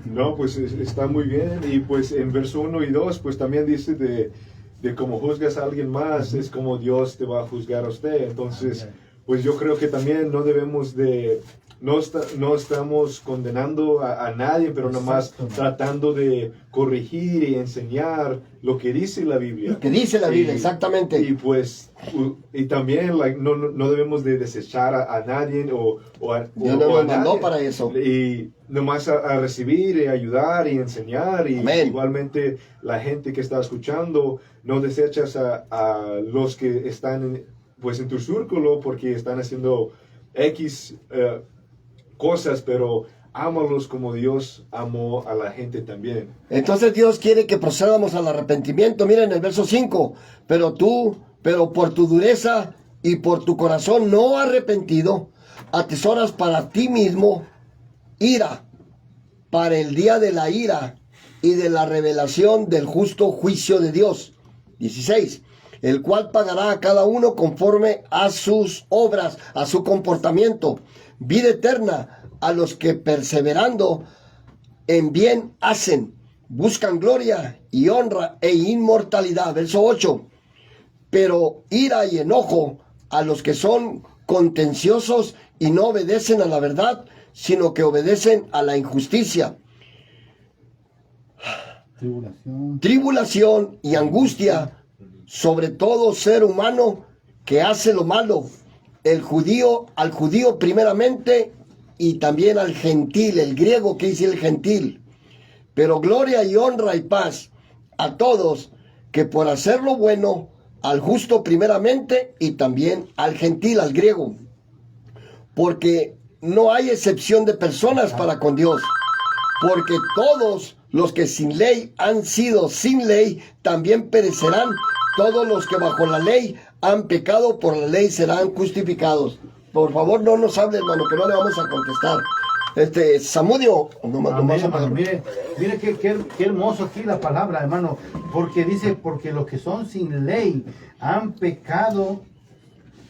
No, pues está muy bien. Y pues en verso 1 y 2, pues también dice de cómo juzgas a alguien más, es como Dios te va a juzgar a usted. Entonces, pues yo creo que también no debemos de... No estamos condenando a nadie, pero nomás tratando de corregir y enseñar lo que dice la Biblia. Lo que dice la Biblia, exactamente. Y pues, y también no debemos de desechar a nadie o a Dios nos mandó nadie. para eso. Y nomás a recibir y ayudar y enseñar. Y Amén. igualmente la gente que está escuchando, no desechas a los que están pues en tu círculo porque están haciendo X cosas, pero ámalos como Dios amó a la gente también. Entonces Dios quiere que procedamos al arrepentimiento. Miren el verso 5. Pero por tu dureza y por tu corazón no arrepentido, atesoras para ti mismo ira, para el día de la ira y de la revelación del justo juicio de Dios. 16. El cual pagará a cada uno conforme a sus obras, a su comportamiento. Vida eterna a los que perseverando en bien hacen, buscan gloria y honra e inmortalidad. Verso 8. Pero ira y enojo a los que son contenciosos y no obedecen a la verdad, sino que obedecen a la injusticia. Tribulación y angustia sobre todo ser humano que hace lo malo, al judío primeramente y también al gentil, el griego que dice el gentil. Pero gloria y honra y paz a todos que por hacer lo bueno, al justo primeramente y también al gentil, al griego. Porque no hay excepción de personas para con Dios. Porque todos los que sin ley han sido sin ley también perecerán. Todos los que bajo la ley han pecado por la ley serán justificados. Por favor, no nos hable, hermano, que no le vamos a contestar. Samudio, mire qué hermoso aquí la palabra, hermano, porque dice, porque los que son sin ley han pecado,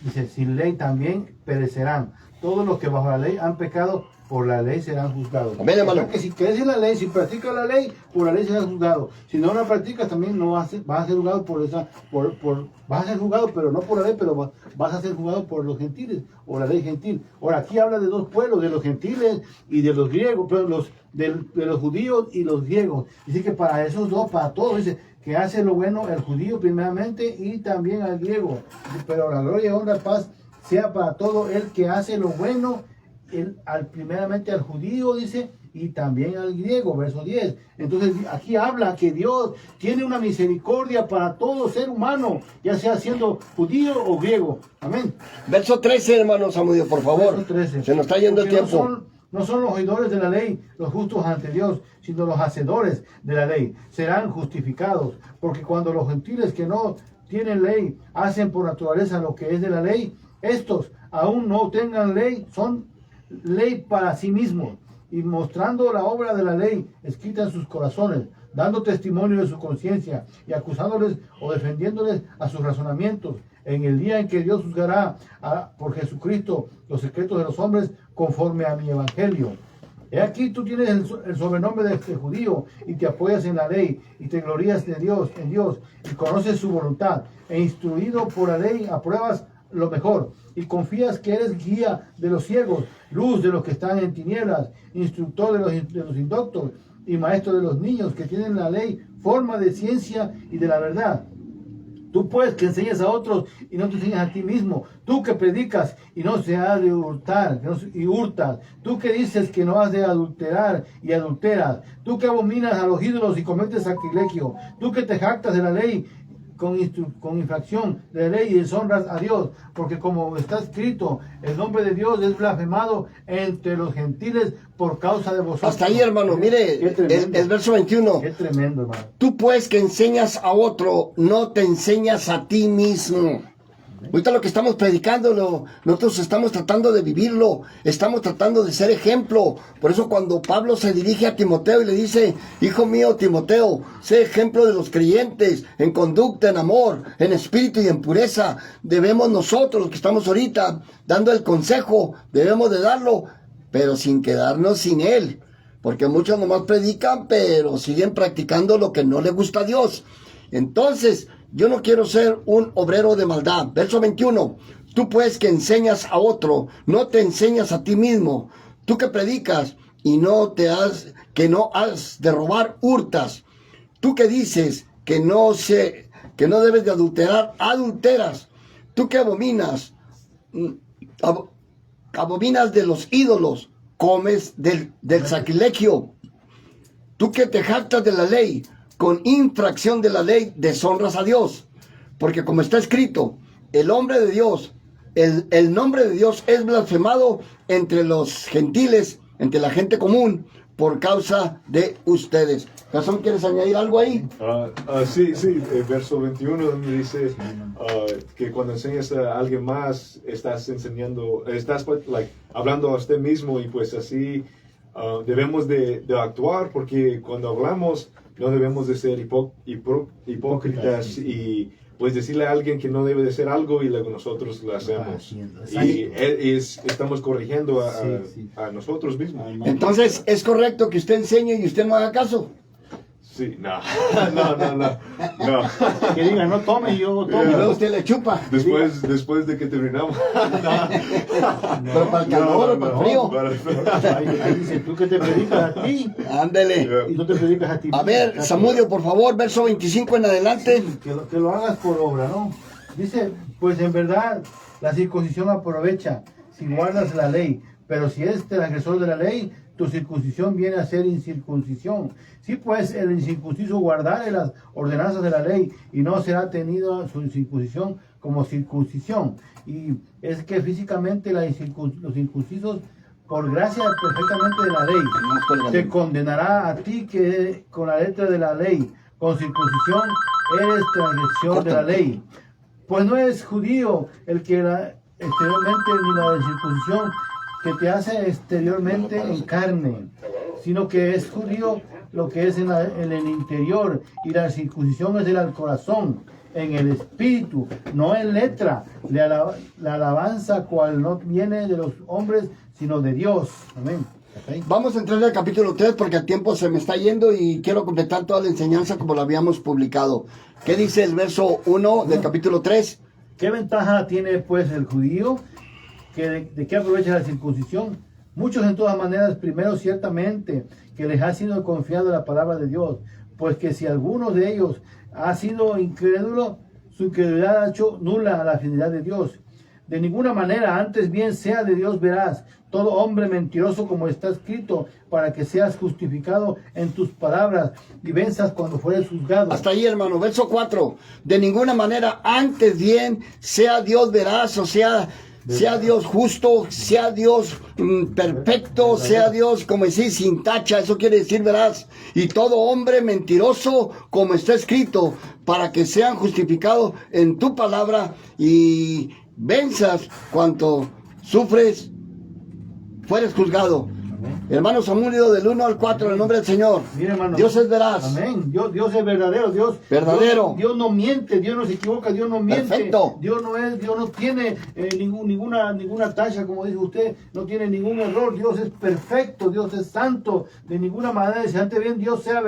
dice, sin ley también perecerán. Todos los que bajo la ley han pecado, por la ley serán juzgados. Amén, hermano. O sea, que si crees en la ley, si practicas la ley, por la ley serás juzgado. Si no la practicas, también no vas a ser juzgado vas a ser juzgado, pero no por la ley, pero vas a ser juzgado por los gentiles, o la ley gentil. Ahora, aquí habla de dos pueblos, de los gentiles y de los griegos, pero de los judíos y los griegos. Dice que para esos dos, para todos, dice que hace lo bueno el judío primeramente y también al griego. Pero la gloria, honra, paz sea para todo el que hace lo bueno, primeramente al judío, dice, y también al griego, verso 10. Entonces aquí habla que Dios tiene una misericordia para todo ser humano, ya sea siendo judío o griego. Amén. Verso 13, hermano Samudio, por favor. Verso 13. Se nos está yendo el tiempo. No son los oidores de la ley los justos ante Dios, sino los hacedores de la ley. Serán justificados, porque cuando los gentiles que no tienen ley hacen por naturaleza lo que es de la ley, estos aún no tengan ley, son ley para sí mismos, y mostrando la obra de la ley escrita en sus corazones, dando testimonio de su conciencia y acusándoles o defendiéndoles a sus razonamientos en el día en que Dios juzgará por Jesucristo los secretos de los hombres conforme a mi evangelio. He aquí tú tienes el sobrenombre de este judío y te apoyas en la ley y te glorías en Dios y conoces su voluntad e instruido por la ley apruebas lo mejor y confías que eres guía de los ciegos, luz de los que están en tinieblas, instructor de los indoctos y maestro de los niños que tienen la ley, forma de ciencia y de la verdad. Tú pues que enseñas a otros y no te enseñas a ti mismo. Tú que predicas y no se ha de hurtar y hurtas. Tú que dices que no has de adulterar y adulteras. Tú que abominas a los ídolos y cometes sacrilegio. Tú que te jactas de la ley con infracción de la ley y deshonras a Dios, porque como está escrito, el nombre de Dios es blasfemado entre los gentiles por causa de vosotros. Hasta ahí, hermano, mire el verso 21. Qué tremendo, hermano. Tú pues que enseñas a otro, no te enseñas a ti mismo. Ahorita lo que estamos predicando, nosotros estamos tratando de vivirlo, estamos tratando de ser ejemplo. Por eso cuando Pablo se dirige a Timoteo y le dice, hijo mío Timoteo, sé ejemplo de los creyentes en conducta, en amor, en espíritu y en pureza. Debemos nosotros, los que estamos ahorita dando el consejo, debemos de darlo, pero sin quedarnos sin él. Porque muchos nomás predican, pero siguen practicando lo que no le gusta a Dios. Entonces, yo no quiero ser un obrero de maldad. Verso 21. Tú pues que enseñas a otro, no te enseñas a ti mismo. Tú que predicas y que no has de robar, hurtas. Tú que dices que no debes de adulterar, adulteras. Tú que abominas de los ídolos, comes del sacrilegio. Tú que te jactas de la ley, con infracción de la ley deshonras a Dios, porque como está escrito, el nombre de Dios es blasfemado entre los gentiles, entre la gente común, por causa de ustedes. ¿Gastón, quieres añadir algo ahí? Sí, verso 21 donde dice que cuando enseñas a alguien más, estás hablando a usted mismo, y pues así debemos de actuar, porque cuando hablamos no debemos de ser hipócritas y pues decirle a alguien que no debe de ser algo y luego nosotros lo hacemos. Y estamos corrigiendo a nosotros mismos. Entonces, ¿es correcto que usted enseñe y usted no haga caso? Sí, no, no. Que diga, no tome y yo tomo. Y luego usted le chupa. Después de que terminamos. Pero para el calor o para el frío. Ahí dice, tú que te predicas a ti Ándele. y tú te predicas a ti. A ver, Samudio, por favor, verso 25 en adelante. Que lo hagas por obra, ¿no? Dice, pues en verdad la circuncisión aprovecha si guardas la ley, pero si es transgresor de la ley, tu circuncisión viene a ser incircuncisión. Si pues el incircunciso guardare las ordenanzas de la ley, y no será tenido su incircuncisión como circuncisión. Y es que físicamente los incircuncisos, por gracia perfectamente de la ley, te condenará a ti que con la letra de la ley, con circuncisión, eres transgresión de la ley. Pues no es judío el que exteriormente, ni la circuncisión que te hace exteriormente en carne, sino que es judío lo que es en el interior, y la circuncisión es del corazón, en el espíritu, no en letra, la alabanza cual no viene de los hombres, sino de Dios. Amén. ¿Okay? Vamos a entrar al capítulo 3 porque el tiempo se me está yendo y quiero completar toda la enseñanza como la habíamos publicado. ¿Qué dice el verso 1 del capítulo 3? ¿Qué ventaja tiene pues el judío? ¿De qué aprovecha la circuncisión? Muchos en todas maneras, primero ciertamente que les ha sido confiado la palabra de Dios, pues que si alguno de ellos ha sido incrédulo, su incredulidad ha hecho nula a la fidelidad de Dios. De ninguna manera, antes bien sea de Dios verás, todo hombre mentiroso como está escrito, para que seas justificado en tus palabras y venzas cuando fueres juzgado. Hasta ahí, hermano. Verso 4. De ninguna manera, antes bien sea Dios veraz, o sea Dios justo, sea Dios perfecto, sea Dios, como decir, sin tacha, eso quiere decir veraz. Y todo hombre mentiroso, como está escrito, para que sean justificados en tu palabra y venzas cuanto sufres, fueres juzgado. Amén. Hermano Samudio, del 1 al 4, en el nombre del Señor. Mira, hermano, Dios es veraz. Amén. Dios es verdadero. Verdadero. Dios no miente, Dios no se equivoca, Dios no miente. Perfecto. Dios no tiene ninguna tacha, como dice usted, no tiene ningún error. Dios es perfecto, Dios es santo. De ninguna manera, si antes bien Dios sea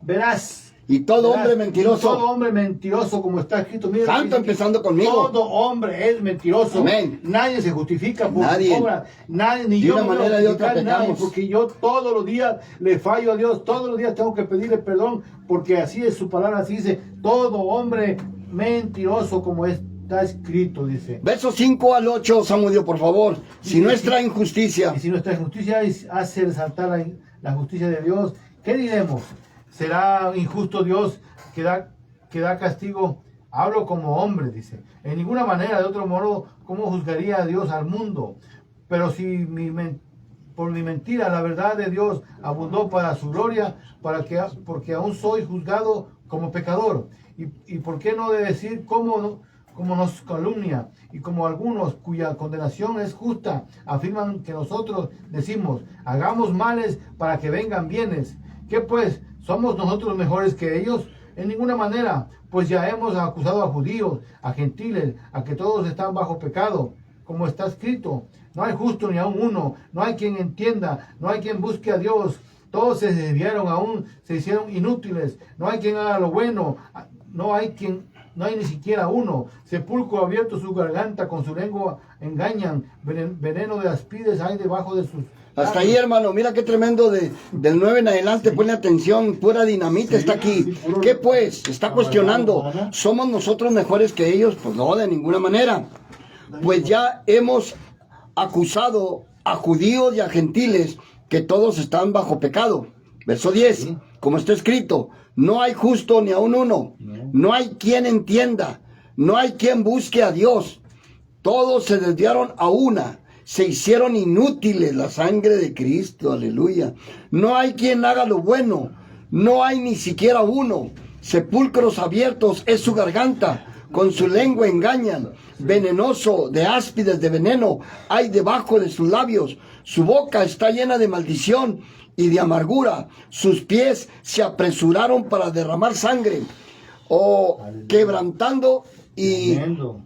veraz. Y todo hombre mentiroso. Todo hombre mentiroso, como está escrito. Mira, Santo empezando conmigo. Todo hombre es mentiroso. Amén. Nadie se justifica por Nadie. su obra. Nadie, ni De yo una me voy a manera y otra justificar nadie, pecamos. porque yo todos los días le fallo a Dios. Todos los días tengo que pedirle perdón, porque así es su palabra. Así dice, todo hombre mentiroso, como está escrito, dice. Versos 5 al 8, Samudio, por favor. Si nuestra injusticia. Y si nuestra injusticia hace resaltar la justicia de Dios, ¿qué diremos? ¿Será injusto Dios que da castigo? Hablo como hombre, dice. En ninguna manera, de otro modo, ¿cómo juzgaría a Dios al mundo? Pero si por mi mentira la verdad de Dios abundó para su gloria, porque aún soy juzgado como pecador. ¿Y por qué no de decir cómo nos calumnia? Y como algunos cuya condenación es justa, afirman que nosotros decimos, hagamos males para que vengan bienes. ¿Qué pues? ¿Somos nosotros mejores que ellos? En ninguna manera, pues ya hemos acusado a judíos, a gentiles, a que todos están bajo pecado, como está escrito. No hay justo ni aun uno, no hay quien entienda, no hay quien busque a Dios. Todos se desviaron, aún se hicieron inútiles. No hay quien haga lo bueno, no hay ni siquiera uno. Sepulcro abierto su garganta, con su lengua engañan. Veneno de aspides hay debajo de sus... Hasta ahí, hermano, mira qué tremendo del 9 en adelante, pone atención, pura dinamita está aquí. ¿Qué pues? Está cuestionando, ¿somos nosotros mejores que ellos? Pues no, de ninguna manera. Pues ya hemos acusado a judíos y a gentiles que todos están bajo pecado. Verso 10, como está escrito, no hay justo ni aun uno, no hay quien entienda, no hay quien busque a Dios. Todos se desviaron a una. Se hicieron inútiles, la sangre de Cristo, aleluya. No hay quien haga lo bueno, no hay ni siquiera uno. Sepulcros abiertos es su garganta, con su lengua engañan. Venenoso de áspides de veneno hay debajo de sus labios. Su boca está llena de maldición y de amargura. Sus pies se apresuraron para derramar sangre. Quebrantando y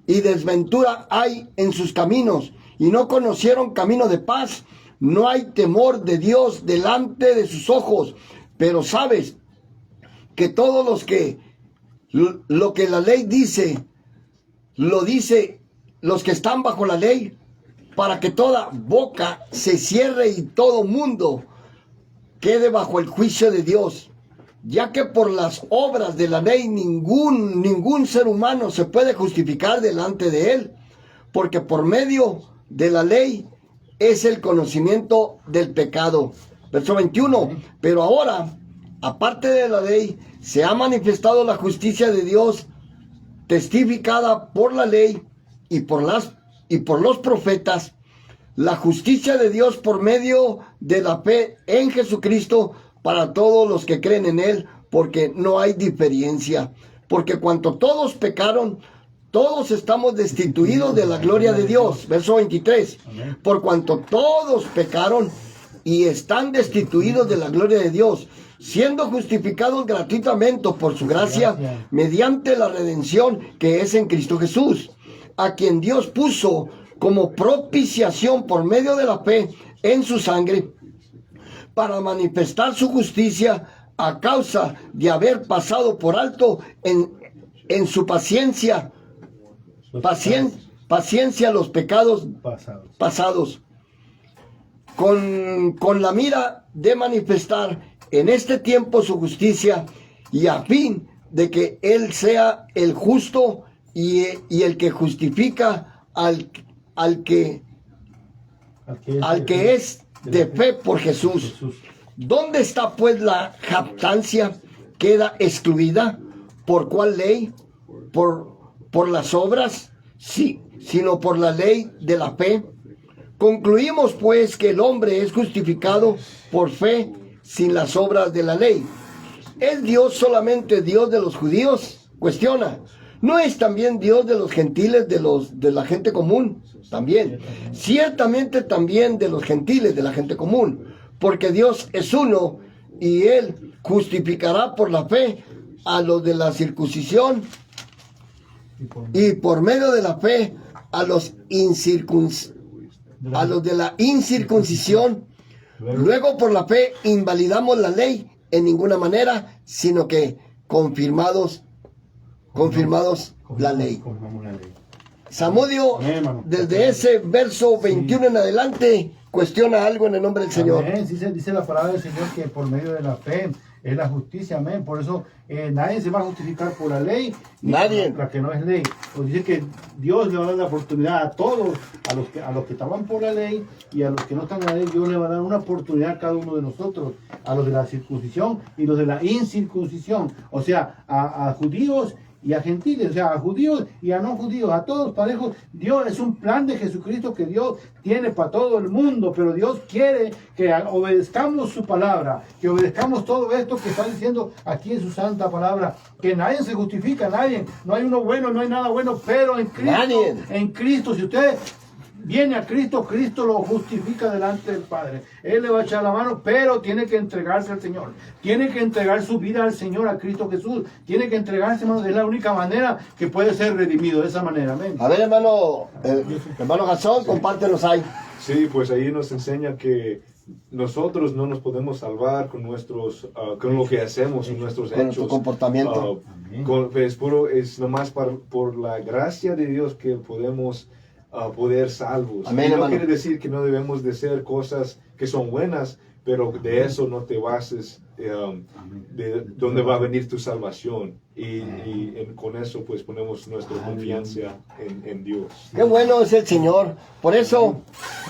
desventura hay en sus caminos. Y no conocieron camino de paz. No hay temor de Dios delante de sus ojos. Pero sabes que todos los que lo que la ley dice, lo dice los que están bajo la ley, para que toda boca se cierre y todo mundo quede bajo el juicio de Dios, ya que por las obras de la ley ningún ser humano se puede justificar delante de él, porque por medio de la ley es el conocimiento del pecado. Verso 21, pero ahora, aparte de la ley, se ha manifestado la justicia de Dios, testificada por la ley y por los profetas, la justicia de Dios por medio de la fe en Jesucristo para todos los que creen en Él, porque no hay diferencia. Porque cuanto todos pecaron, todos estamos destituidos de la gloria de Dios. Verso 23. Por cuanto todos pecaron y están destituidos de la gloria de Dios, siendo justificados gratuitamente por su gracia, mediante la redención que es en Cristo Jesús, a quien Dios puso como propiciación por medio de la fe en su sangre, para manifestar su justicia a causa de haber pasado por alto en su paciencia los pecados pasados, con la mira de manifestar en este tiempo su justicia, y a fin de que Él sea el justo y el que justifica al que es de fe por Jesús. ¿Dónde está pues la jactancia? ¿Queda excluida? ¿Por cuál ley? ¿Por las obras? Sí, sino por la ley de la fe. Concluimos pues que el hombre es justificado por fe sin las obras de la ley. ¿Es Dios solamente Dios de los judíos? Cuestiona. ¿No es también Dios de los gentiles, de la gente común? También. Ciertamente también de los gentiles, de la gente común. Porque Dios es uno y Él justificará por la fe a los de la circuncisión y por medio de la fe a los de la incircuncisión. Luego por la fe invalidamos la ley en ninguna manera, sino que confirmados la ley. Samudio, desde ese verso 21 en adelante, cuestiona algo en el nombre del Señor. Amén. Dice la palabra del Señor que por medio de la fe es la justicia. Amén. Por eso nadie se va a justificar por la ley. Nadie. La que no es ley. Pues dice que Dios le va a dar la oportunidad a todos, a los que estaban por la ley y a los que no están en la ley. Dios le va a dar una oportunidad a cada uno de nosotros, a los de la circuncisión y los de la incircuncisión. O sea, a judíos y a gentiles, o sea, a judíos y a no judíos, a todos parejos. Dios es un plan de Jesucristo que Dios tiene para todo el mundo, pero Dios quiere que obedezcamos su palabra, que obedezcamos todo esto que está diciendo aquí en su santa palabra, que nadie se justifica, nadie, no hay uno bueno, no hay nada bueno, pero en Cristo, si usted viene a Cristo, Cristo lo justifica delante del Padre. Él le va a echar la mano, pero tiene que entregarse al Señor. Tiene que entregar su vida al Señor, a Cristo Jesús. Tiene que entregarse, hermano. Es la única manera que puede ser redimido, de esa manera. Amén. A ver, hermano Gastón, compártenos ahí. Sí, pues ahí nos enseña que nosotros no nos podemos salvar con nuestros, con lo que hacemos, con nuestros hechos. Nuestro comportamiento. Es nomás por la gracia de Dios que podemos poder salvos. Amén, y no quiere decir que no debemos de hacer cosas que son buenas, pero de eso no te bases de dónde va a venir tu salvación. Con eso pues ponemos nuestra confianza en Dios. Qué bueno es el Señor. Por eso,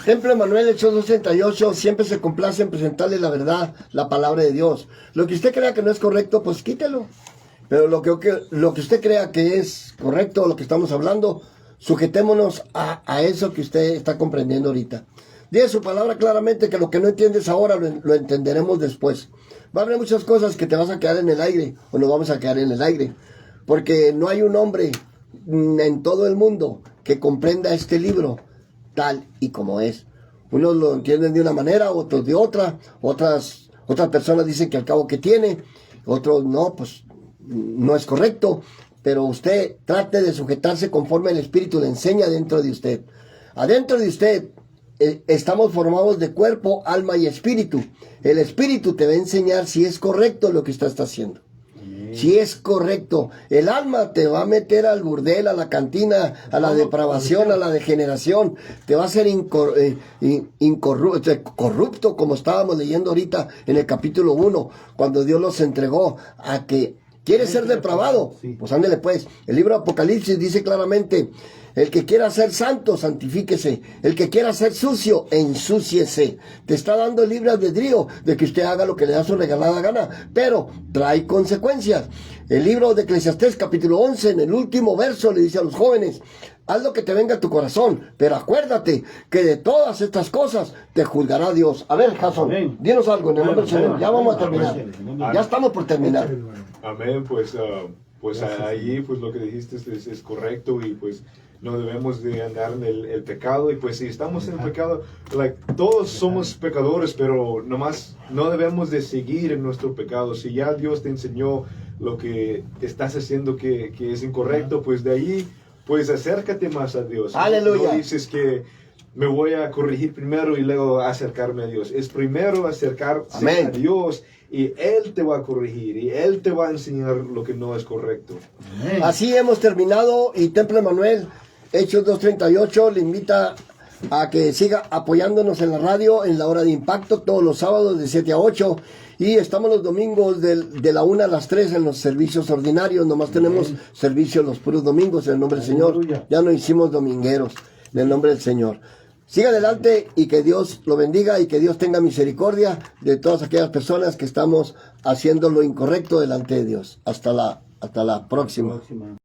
Templo Emanuel, Hechos 2:68, siempre se complace en presentarle la verdad, la palabra de Dios. Lo que usted crea que no es correcto, pues quítelo. Pero lo que usted crea que es correcto, lo que estamos hablando, sujetémonos a eso que usted está comprendiendo ahorita. Dice su palabra claramente que lo que no entiendes ahora lo entenderemos después. Va a haber muchas cosas que te vas a quedar en el aire, o nos vamos a quedar en el aire, porque no hay un hombre en todo el mundo que comprenda este libro tal y como es. Unos lo entienden de una manera, otros de otra, otras personas dicen que al cabo que tiene, otros no, pues no es correcto. Pero usted trate de sujetarse conforme el Espíritu le enseña dentro de usted. Adentro de usted estamos formados de cuerpo, alma y espíritu. El Espíritu te va a enseñar si es correcto lo que usted está haciendo. si es correcto. El alma te va a meter al burdel, a la cantina, a la depravación, a la degeneración. Te va a hacer corrupto, como estábamos leyendo ahorita en el capítulo 1, cuando Dios los entregó a que... ¿Quieres ser depravado? Pues ándele pues. El libro de Apocalipsis dice claramente, el que quiera ser santo, santifíquese. El que quiera ser sucio, ensúciese. Te está dando el libre albedrío de que usted haga lo que le da su regalada gana, pero trae consecuencias. El libro de Eclesiastés, capítulo 11, en el último verso, le dice a los jóvenes, haz lo que te venga a tu corazón, pero acuérdate que de todas estas cosas te juzgará Dios. A ver, Jason, dinos algo en el nombre del Señor. Ya vamos a terminar. Ya estamos por terminar. Amén, pues allí pues lo que dijiste es correcto y pues no debemos de andar en el pecado y pues si estamos en el pecado, todos somos pecadores, pero nomás no debemos de seguir en nuestro pecado. Si ya Dios te enseñó lo que estás haciendo que es incorrecto, pues de ahí pues acércate más a Dios. Aleluya. No dices que me voy a corregir primero y luego acercarme a Dios. Es primero acercarse Amén. a Dios y Él te va a corregir y Él te va a enseñar lo que no es correcto. Así hemos terminado y Templo Emanuel, Hechos 2:38, le invita a que siga apoyándonos en la radio en la hora de impacto todos los sábados de 7 a 8 y estamos los domingos de la 1 a las 3 en los servicios ordinarios. Nomás tenemos servicios los puros domingos en el nombre del Señor. Ya no hicimos domingueros en el nombre del Señor. Siga adelante y que Dios lo bendiga y que Dios tenga misericordia de todas aquellas personas que estamos haciendo lo incorrecto delante de Dios. Hasta la próxima.